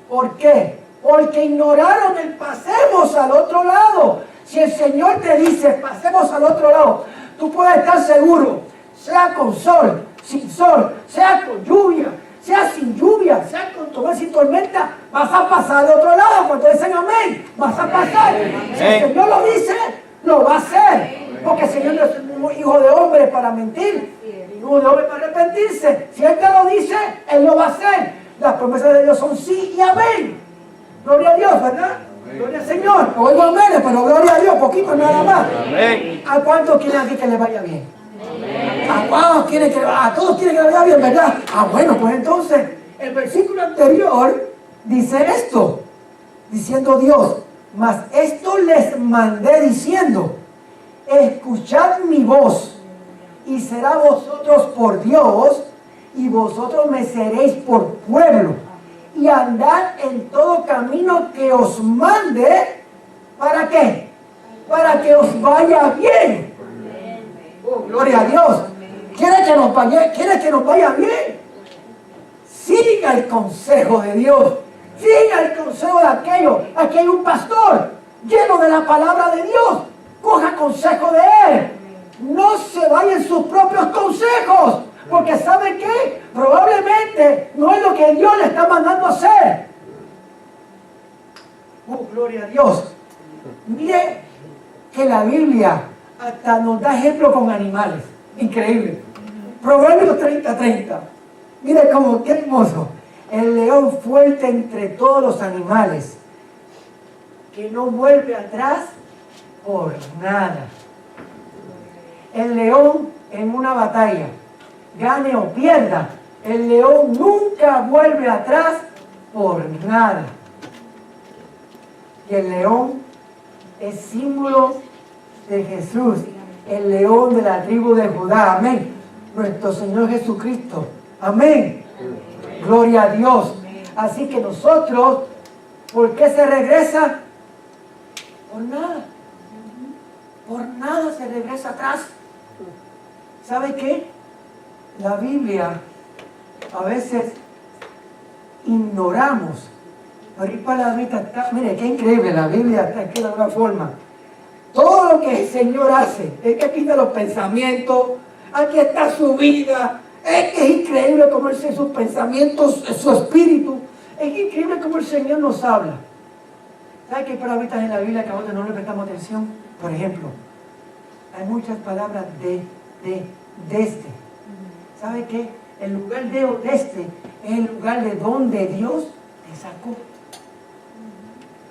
¿Por qué? Porque ignoraron el pasemos al otro lado. Si el Señor te dice, pasemos al otro lado, tú puedes estar seguro, sea con sol, sin sol, sea con lluvia, sea sin lluvia, sea con tormenta, sin tormenta, vas a pasar al otro lado. Cuando dicen amén, vas a pasar. Si el Señor lo dice, lo va a hacer. Porque el Señor no es un hijo de hombre para mentir, ni hijo de hombre para arrepentirse. Si Él te lo dice, Él lo va a hacer. Las promesas de Dios son sí y amén. Gloria a Dios, ¿verdad? Gloria al Señor. Oigo amén, pero gloria a Dios, poquito nada más. ¿A cuántos quieren aquí que le vaya bien? ¿A todos quieren que le vaya bien, verdad? Bueno, pues entonces, el versículo anterior dice esto, diciendo Dios, mas esto les mandé diciendo, escuchad mi voz, y será vosotros por Dios, y vosotros me seréis por pueblo, y andad en todo camino que os mande. ¿Para qué? Para que os vaya bien. Oh, gloria a Dios. ¿Quiere que nos vaya bien? Siga el consejo de Dios. Siga el consejo de aquello. Aquí hay un pastor lleno de la palabra de Dios. Coja consejo de él. No se vaya en sus propios consejos. Porque ¿sabe qué? Probablemente no es lo que Dios le está mandando a hacer. Oh, gloria a Dios. Mire que la Biblia hasta nos da ejemplo con animales. Increíble. Proverbios 30:30. Mire cómo, qué hermoso. El león fuerte entre todos los animales, que no vuelve atrás por nada. El león en una batalla gane o pierda, el león nunca vuelve atrás por nada. Y el león es símbolo de Jesús, el león de la tribu de Judá. Amén. Nuestro Señor Jesucristo. Amén. Gloria a Dios. Así que nosotros, ¿por qué se regresa? Por nada. Por nada se regresa atrás. ¿Sabe qué? La Biblia a veces ignoramos. Pero hay palabritas, mire qué increíble, la Biblia está aquí de alguna forma. Todo lo que el Señor hace, es que aquí están los pensamientos, aquí está su vida. Es que es increíble cómo sus pensamientos, su espíritu. Es increíble cómo el Señor nos habla. ¿Sabe que hay palabritas en la Biblia que a veces no le prestamos atención? Por ejemplo, hay muchas palabras desde. ¿Sabe qué? El lugar de este es el lugar de donde Dios te sacó.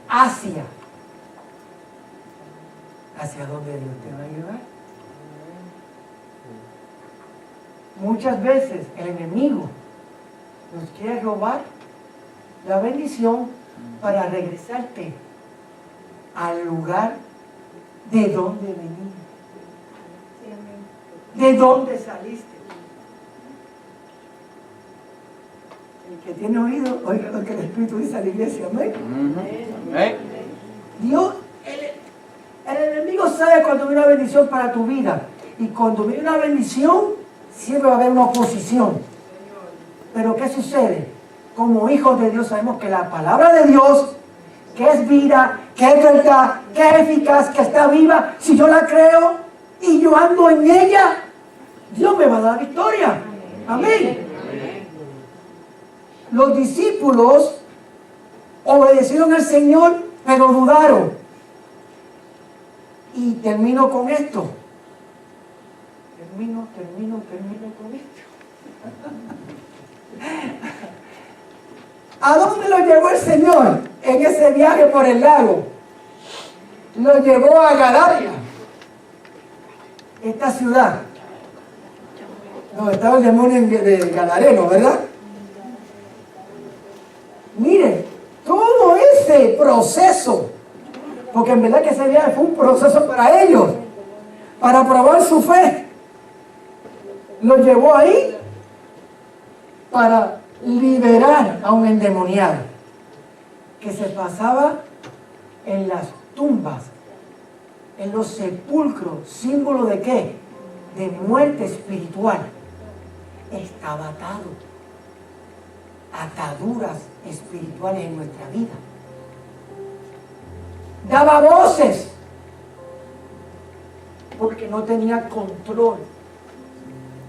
Hacia dónde Dios te va a llevar. Muchas veces el enemigo nos quiere robar la bendición para regresarte al lugar de donde venimos, de donde saliste. El que tiene oído, oiga lo que el Espíritu dice a la iglesia. Amén. Dios, el enemigo sabe cuando viene una bendición para tu vida. Y cuando viene una bendición, siempre va a haber una oposición. Pero ¿qué sucede? Como hijos de Dios sabemos que la palabra de Dios, que es vida, que es verdad, que es eficaz, que está viva, si yo la creo y yo ando en ella, Dios me va a dar victoria. Amén. Los discípulos obedecieron al Señor, pero dudaron. Y termino con esto. Termino con esto. ¿A dónde lo llevó el Señor en ese viaje por el lago? Lo llevó a Gadara, esta ciudad donde estaba el demonio de Gadareno, ¿verdad? Mire, todo ese proceso, porque en verdad que ese viaje fue un proceso para ellos, para probar su fe, lo llevó ahí para liberar a un endemoniado que se pasaba en las tumbas, en los sepulcros, símbolo de ¿qué? De muerte espiritual. Estaba atado. Ataduras espirituales en nuestra vida. Daba voces porque no tenía control,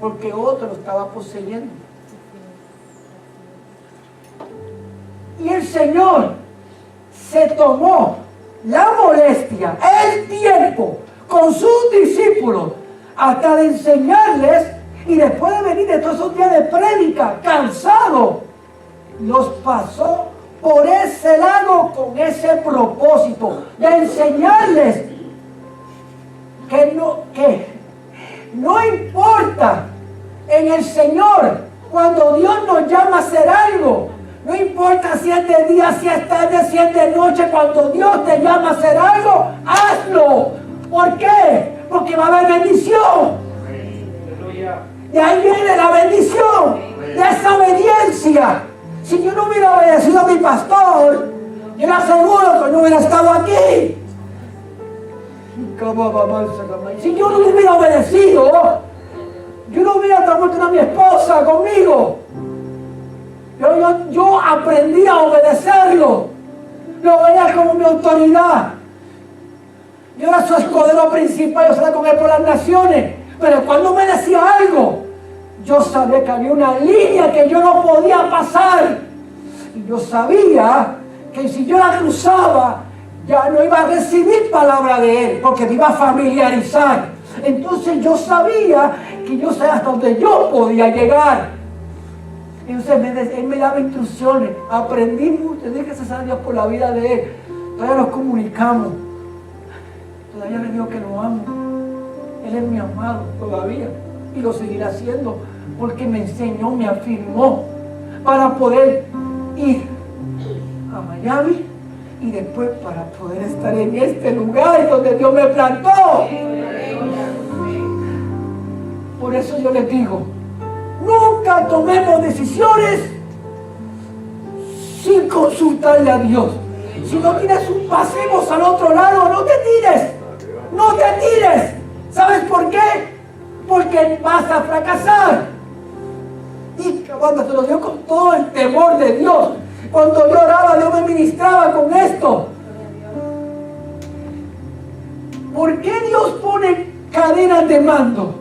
porque otro lo estaba poseyendo. Y el Señor se tomó la molestia, el tiempo con sus discípulos hasta de enseñarles, y después de venir de todos esos días de prédica cansado, los pasó por ese lago con ese propósito de enseñarles que no importa en el Señor cuando Dios nos llama a hacer algo. No importa si es de día, si es tarde, si es de noche, cuando Dios te llama a hacer algo, hazlo. ¿Por qué? Porque va a haber bendición. De ahí viene la bendición, de esa obediencia. Si yo no hubiera obedecido a mi pastor, yo le aseguro que no hubiera estado aquí. Si yo no hubiera obedecido, yo no hubiera tomado a mi esposa conmigo. Yo aprendí a obedecerlo. Lo veía como mi autoridad. Yo era su escudero principal, yo salía con él por las naciones. Pero cuando me decía algo, yo sabía que había una línea que yo no podía pasar. Y yo sabía que si yo la cruzaba, ya no iba a recibir palabra de él, porque me iba a familiarizar. Entonces yo sabía que yo sabía hasta donde yo podía llegar. Entonces él me daba instrucciones, aprendí mucho, dije gracias a Dios por la vida de él. Todavía nos comunicamos, todavía le digo que lo amo. Él es mi amado todavía y lo seguirá haciendo, porque me enseñó, me afirmó para poder ir a Miami y después para poder estar en este lugar donde Dios me plantó. Por eso yo les digo, nunca tomemos decisiones sin consultarle a Dios. Si no tienes un pasemos al otro lado, no te tires. No te tires. ¿Sabes por qué? Porque vas a fracasar. Y cuando te lo dio con todo el temor de Dios, cuando yo oraba, Dios me ministraba con esto. ¿Por qué Dios pone cadenas de mando?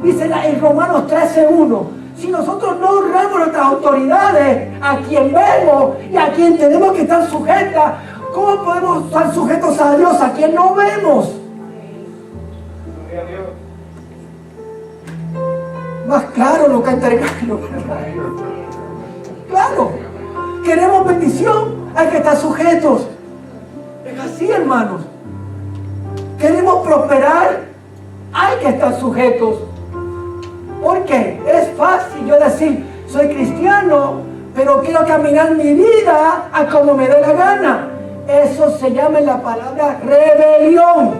Dice en Romanos 13:1. Si nosotros no honramos nuestras autoridades, a quien vemos y a quien tenemos que estar sujetas, ¿cómo podemos estar sujetos a Dios a quien no vemos? Más claro lo que entregamos. Claro, queremos bendición, hay que estar sujetos. Es así, hermanos. Queremos prosperar, hay que estar sujetos. ¿Por qué? Es fácil yo decir, soy cristiano, pero quiero caminar mi vida a como me dé la gana. Eso se llama en la palabra rebelión.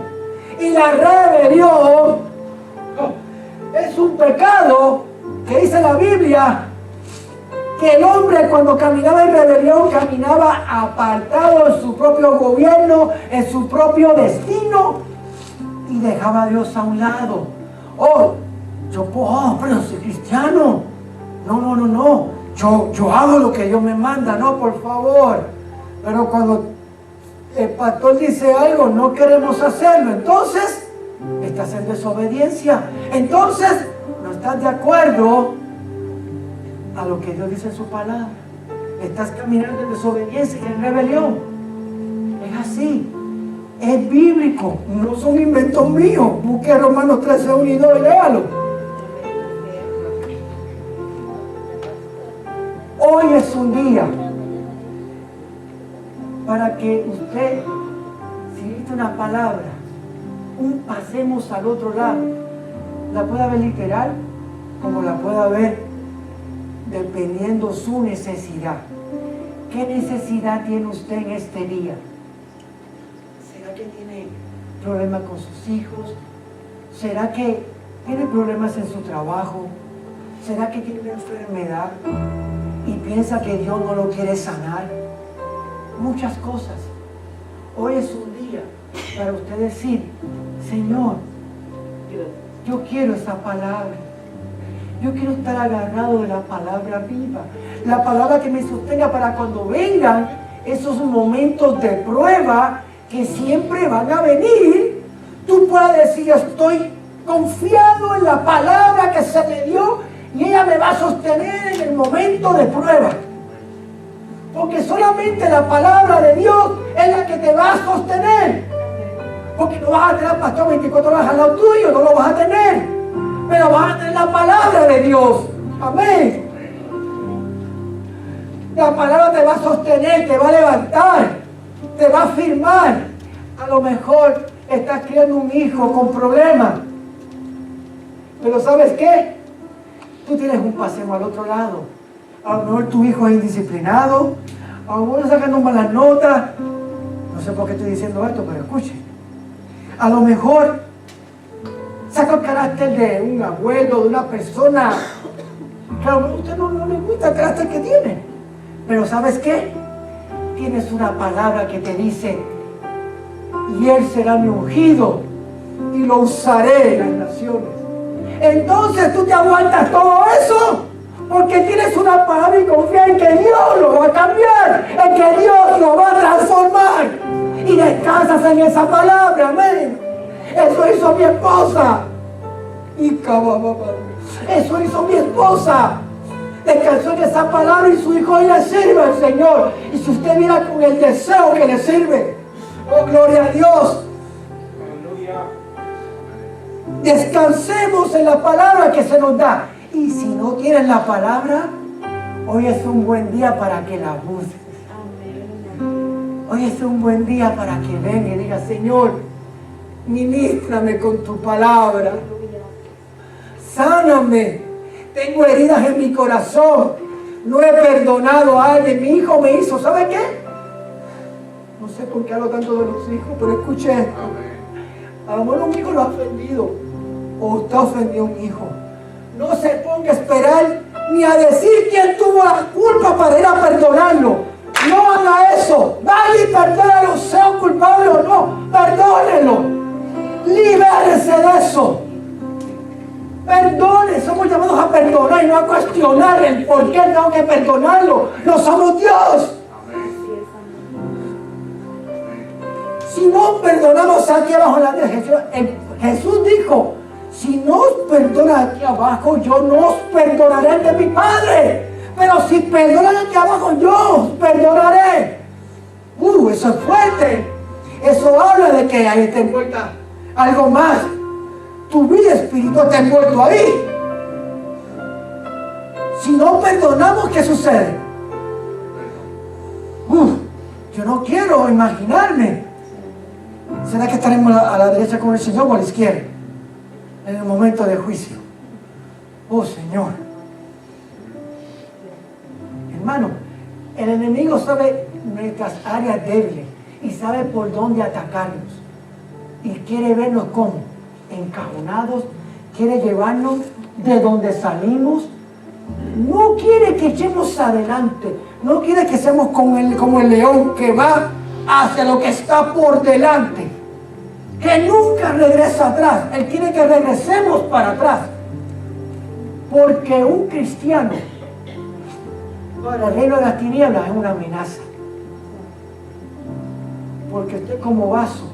Y la rebelión es un pecado que dice la Biblia que el hombre cuando caminaba en rebelión caminaba apartado en su propio gobierno, en su propio destino y dejaba a Dios a un lado. Pero soy cristiano. No. Yo hago lo que Dios me manda, no, por favor. Pero cuando el pastor dice algo, no queremos hacerlo. Entonces, estás en desobediencia. Entonces, no estás de acuerdo a lo que Dios dice en su palabra. Estás caminando en desobediencia y en rebelión. Es así. Es bíblico. No son inventos míos. Busque Romanos 13:1 y 2 y léalo. Hoy es un día para que usted, si necesita una palabra, pasemos al otro lado, la pueda ver literal como la pueda ver dependiendo su necesidad. ¿Qué necesidad tiene usted en este día? ¿Será que tiene problemas con sus hijos? ¿Será que tiene problemas en su trabajo? ¿Será que tiene una enfermedad y piensa que Dios no lo quiere sanar? Muchas cosas. Hoy es un día para usted decir, Señor, yo quiero esa palabra. Yo quiero estar agarrado de la palabra viva. La palabra que me sostenga para cuando vengan esos momentos de prueba que siempre van a venir, tú puedas decir, estoy confiado en la palabra que se me dio y ella me va a sostener en el momento de prueba. Porque solamente la palabra de Dios es la que te va a sostener. Porque no vas a tener al pastor 24 horas al lado tuyo, no lo vas a tener. Pero vas a tener la palabra de Dios. Amén. La palabra te va a sostener, te va a levantar, te va a afirmar. A lo mejor estás criando un hijo con problemas. Pero ¿sabes qué? Tú tienes un paseo al otro lado. A lo mejor tu hijo es indisciplinado, a lo mejor está sacando malas notas. No sé por qué estoy diciendo esto, pero escuche. A lo mejor saca el carácter de un abuelo, de una persona. Claro, a usted no le gusta el carácter que tiene. Pero ¿sabes qué? Tienes una palabra que te dice, y él será mi ungido, y lo usaré en las naciones. Entonces tú te aguantas todo eso, porque tienes una palabra y confías en que Dios lo va a cambiar, en que Dios lo va a transformar. Y descansas en esa palabra, amén. Eso hizo mi esposa. Eso hizo mi esposa. Descansó en esa palabra y su hijo hoy le sirve al Señor. Y si usted mira con el deseo que le sirve, oh gloria a Dios. Descansemos en la palabra que se nos da. Y si no tienes la palabra, hoy es un buen día para que la busques. Hoy es un buen día para que venga y diga, Señor, ministrame con tu palabra. Sáname. Tengo heridas en mi corazón. No he perdonado a alguien. Mi hijo me hizo, ¿sabe qué? No sé por qué hablo tanto de los hijos, pero escuche esto. A lo mejor un hijo lo ha ofendido, o usted ofendió a un hijo. No se ponga a esperar ni a decir quién tuvo la culpa para ir a perdonarlo. No haga eso. Vaya y perdónalo, sea culpable o no. Perdónelo. Libérese de eso. Perdone. Somos llamados a perdonar y no a cuestionar el por qué tengo que perdonarlo. No somos Dios. Si no perdonamos aquí abajo en la tierra, Jesús dijo: si no os perdonan aquí abajo, yo no os perdonaré de mi Padre. Pero si perdonan aquí abajo, yo os perdonaré. Eso es fuerte. Eso habla de que ahí está envuelta algo más. Tu vida espiritual está envuelto ahí. Si no perdonamos, ¿qué sucede? Yo no quiero imaginarme. ¿Será que estaremos a la derecha con el Señor o a la izquierda? En el momento de juicio. Oh Señor. Hermano, el enemigo sabe nuestras áreas débiles y sabe por dónde atacarnos. Y quiere vernos como encajonados, quiere llevarnos de donde salimos. No quiere que echemos adelante, no quiere que seamos como el león que va hacia lo que está por delante, que nunca regresa atrás. Él quiere que regresemos para atrás, porque un cristiano para el reino de las tinieblas es una amenaza, porque usted como vaso,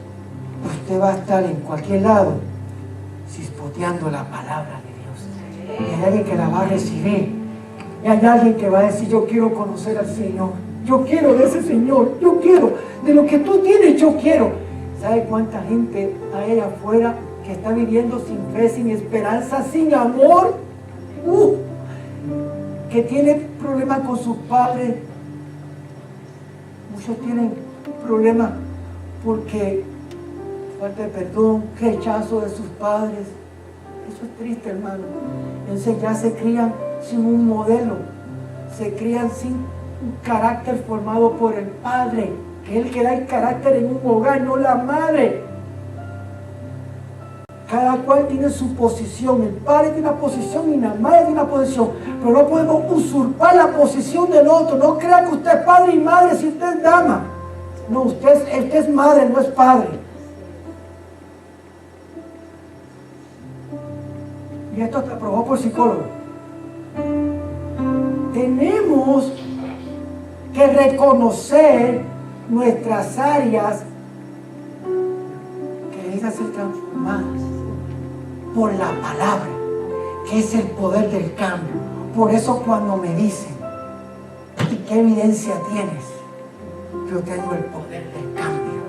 usted va a estar en cualquier lado chispoteando la palabra de Dios, y hay alguien que la va a recibir, y hay alguien que va a decir: yo quiero conocer al Señor, yo quiero de ese Señor, yo quiero de lo que tú tienes, yo quiero. ¿Sabe cuánta gente hay allá afuera que está viviendo sin fe, sin esperanza, sin amor? Que tiene problemas con sus padres. Muchos tienen problemas porque falta de perdón, rechazo de sus padres. Eso es triste, hermano. Entonces ya se crían sin un modelo, se crían sin un carácter formado por el padre, que es el que da el carácter en un hogar, no la madre. Cada cual tiene su posición. El padre tiene una posición y la madre tiene una posición, pero no podemos usurpar la posición del otro. No crea que usted es padre y madre si usted es dama. No, usted es madre, no es padre. Y esto te aprobó por psicólogo. Tenemos que reconocer nuestras áreas que necesitan ser transformadas por la palabra, que es el poder del cambio. Por eso cuando me dicen: ¿y qué evidencia tienes? Yo tengo el poder del cambio.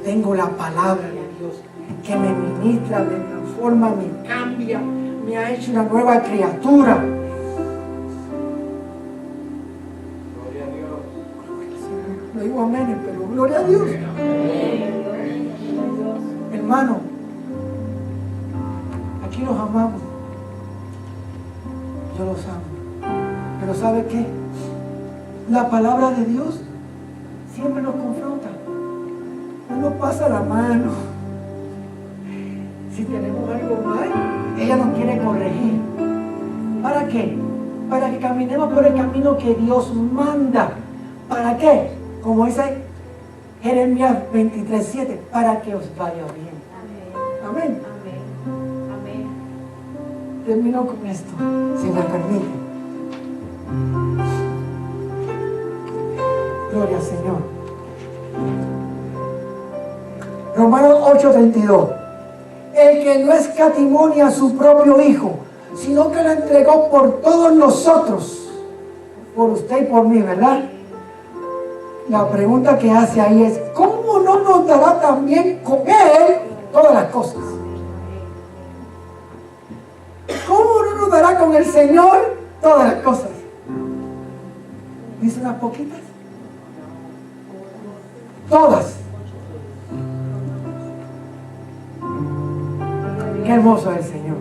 Tengo la palabra de Dios que me ministra, me transforma, me cambia, me ha hecho una nueva criatura. Gloria a Dios. No digo amén, pero gloria a Dios. Hermano, aquí los amamos. Yo los amo. Pero ¿sabe qué? La palabra de Dios siempre nos confronta. No nos pasa la mano. Si tenemos algo mal, ella nos quiere corregir. ¿Para qué? Para que caminemos por el camino que Dios manda. ¿Para qué? Como dice Jeremías 23:7, para que os vaya bien. Amén. Amén. Termino con esto, si me permite. Gloria al Señor. Romanos 8:32. El que no escatimó ni a su propio Hijo, sino que lo entregó por todos nosotros, por usted y por mí, ¿verdad? La pregunta que hace ahí es: ¿cómo no nos dará también con Él todas las cosas? ¿Cómo no nos dará con el Señor todas las cosas? ¿Dice unas poquitas? Todas. Qué hermoso es el Señor.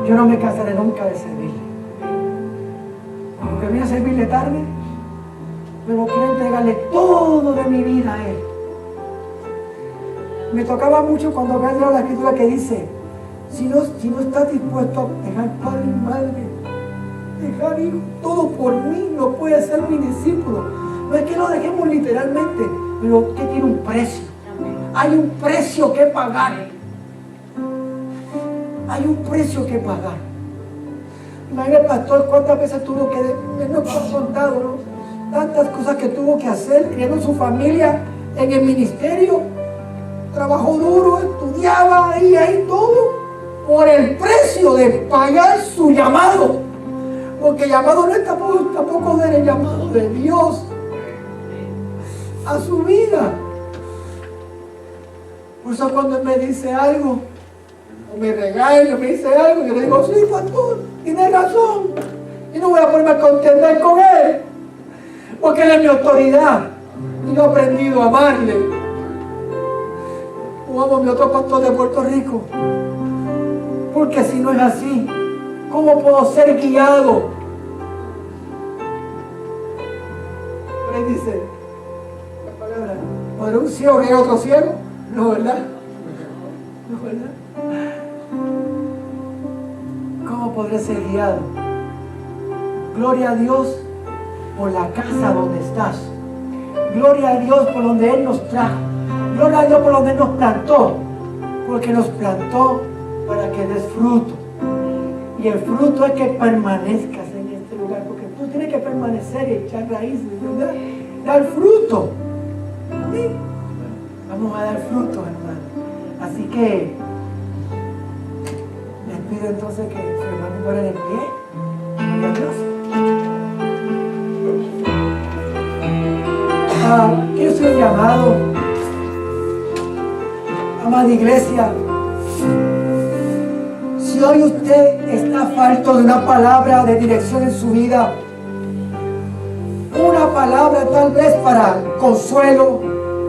yo no me cansaré nunca de servirle. Aunque voy a servirle tarde, pero quiero entregarle todo de mi vida a Él. Me tocaba mucho cuando veo la escritura que dice, si no estás dispuesto a dejar padre y madre, dejar hijo, todo por mí, no puedes ser mi discípulo. No es que lo dejemos literalmente, pero que tiene un precio. Hay un precio que pagar. Hay un precio que pagar. Imagínate el pastor cuántas veces tuvo que, él nos ha contado, ¿no? Tantas cosas que tuvo que hacer, criando su familia en el ministerio. Trabajó duro, estudiaba ahí todo, por el precio de pagar su llamado. Porque llamado no es tampoco de el llamado de Dios a su vida. Por eso cuando Él me dice algo, o me regaña, me dice algo, yo le digo, sí, pastor, tiene razón. Y no voy a ponerme a contender con Él, porque Él es mi autoridad. Y yo he aprendido a amarle. Como amo a mi otro pastor de Puerto Rico. Porque si no es así, ¿cómo puedo ser guiado? Pero Él dice, la palabra, ¿podrá un ciego guiar a otro ciego? No, ¿verdad? No, ¿verdad? ¿Cómo podré ser guiado? Gloria a Dios por la casa donde estás. Gloria a Dios por donde Él nos trajo. Gloria a Dios por donde Él nos plantó. Porque nos plantó para que des fruto. Y el fruto es que permanezcas en este lugar. Porque tú tienes que permanecer y echar raíces, ¿verdad? Dar fruto. ¿Sí? Vamos a dar fruto, hermano. Así que les pido entonces que su hermano muera de pie. Gloria a Dios. Quiero hacer un llamado, amada iglesia. Si hoy usted está falto de una palabra de dirección en su vida, una palabra tal vez para consuelo,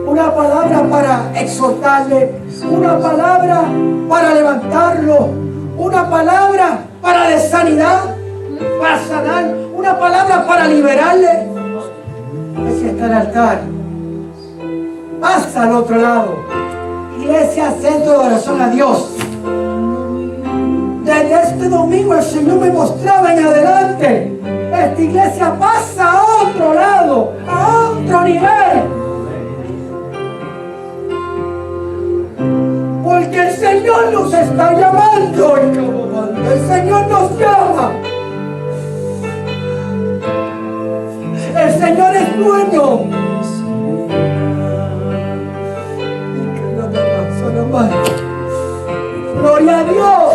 una palabra para exhortarle, una palabra para levantarlo, una palabra para de sanidad, para sanar, una palabra para liberarle. Ese está el altar. Pasa al otro lado. Iglesia, centro de oración a Dios. Desde este domingo el Señor me mostraba en adelante. Esta iglesia pasa a otro lado, a otro nivel. Porque el Señor nos está llamando. El Señor nos llama. El Señor es bueno. Gloria a Dios.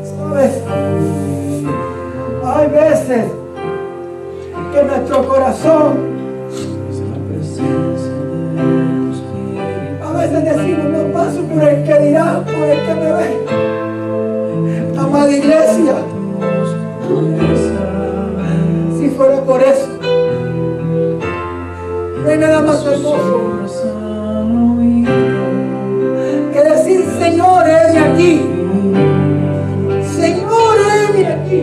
¿Sabes? Hay veces que nuestro corazón, a veces decimos, no paso por el que dirá, por el que me ve. Amada iglesia, si fuera por eso, no hay nada más hermoso que decir, Señor, heme aquí. Señor, heme aquí.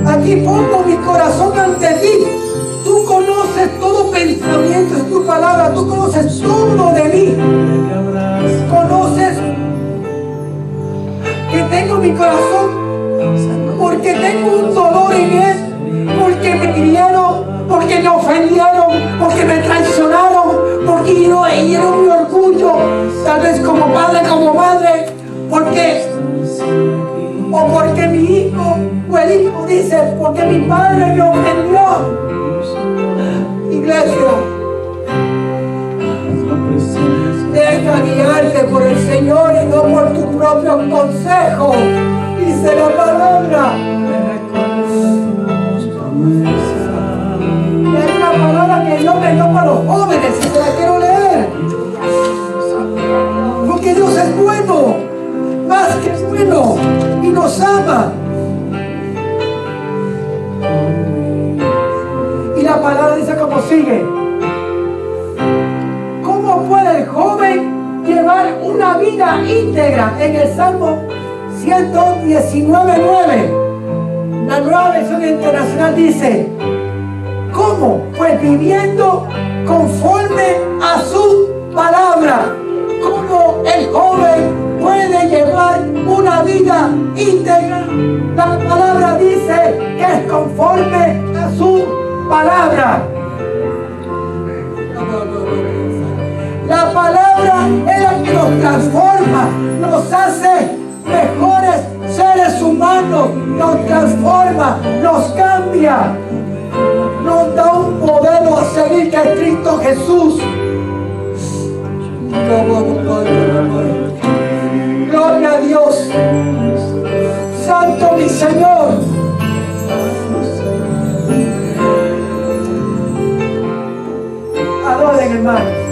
Aquí pongo mi corazón ante ti. Tú conoces todo pensamiento en tu palabra. Tú conoces todo de mí. Conoces que tengo mi corazón porque tengo un dolor en él, porque me hirieron, porque me ofendieron, porque me traicionaron, porque hirieron mi orgullo, tal vez como padre, como madre, porque mi hijo o el hijo dice, porque mi padre me ofendió. Iglesia, deja guiarte por el Señor y no por tu propio consejo. Dice la palabra. Y hay una palabra que Dios me dio para los jóvenes y se la quiero leer. Porque Dios es bueno, más que bueno, y nos ama. Y la palabra dice como sigue. ¿Cómo puede el joven llevar una vida íntegra? En el Salmo 119:9, la Nueva Versión Internacional dice: ¿cómo? Pues viviendo conforme a su palabra. ¿Cómo el joven puede llevar una vida íntegra? La palabra dice que es conforme a su palabra. La palabra es la que nos transforma, nos hace mejores seres humanos, nos transforma, nos cambia, nos da un modelo a seguir, que es Cristo Jesús. Gloria a Dios. Santo mi Señor. Adoren, hermanos.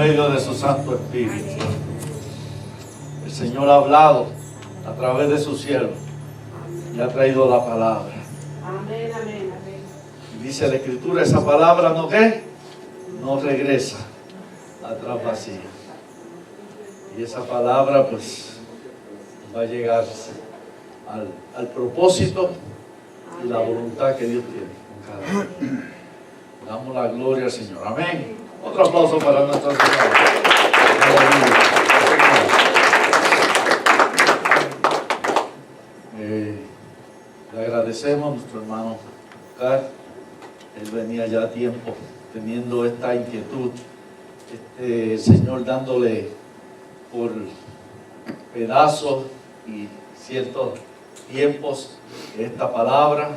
medio de su Santo Espíritu. El Señor ha hablado a través de su siervo y ha traído la palabra. Amén, amén, amén. Y dice la Escritura, esa palabra no ¿qué? No regresa atrás vacía. Y esa palabra pues va a llegar al propósito y la voluntad que Dios tiene con cada uno. Damos la gloria al Señor. Amén. Otro aplauso para nuestro Señor. Le agradecemos a nuestro hermano Oscar. Él venía ya a tiempo teniendo esta inquietud. El Señor dándole por pedazos y ciertos tiempos esta palabra,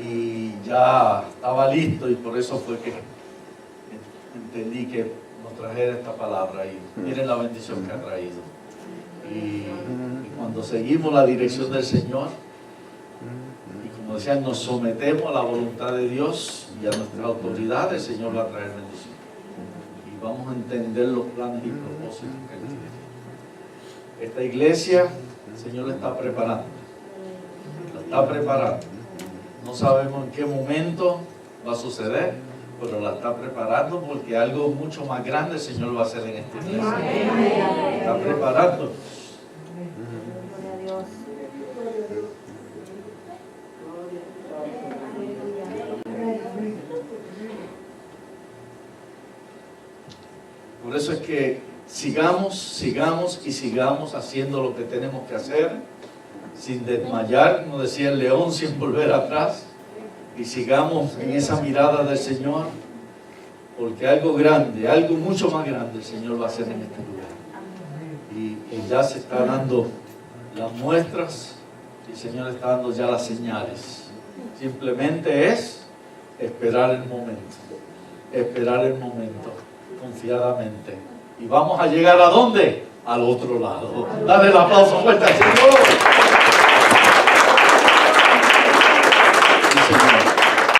y ya estaba listo, y por eso fue que entendí que nos trajera esta palabra. Y miren la bendición que ha traído. Y cuando seguimos la dirección del Señor, y como decían, nos sometemos a la voluntad de Dios y a nuestras autoridades, el Señor va a traer bendición. Y vamos a entender los planes y propósitos que Él tiene. Esta iglesia, el Señor la está preparando. La está preparando. No sabemos en qué momento va a suceder, pero la está preparando, porque algo mucho más grande el Señor va a hacer en esta iglesia. La está preparando. Gloria a Dios. Por eso es que sigamos y sigamos haciendo lo que tenemos que hacer, sin desmayar, como decía el león, sin volver atrás, y sigamos en esa mirada del Señor, porque algo grande, algo mucho más grande el Señor va a hacer en este lugar. Y ya se está dando las muestras, y el Señor está dando ya las señales. Simplemente es esperar el momento, confiadamente. Y vamos a llegar ¿a dónde? Al otro lado. Dale el aplauso fuerte al Señor.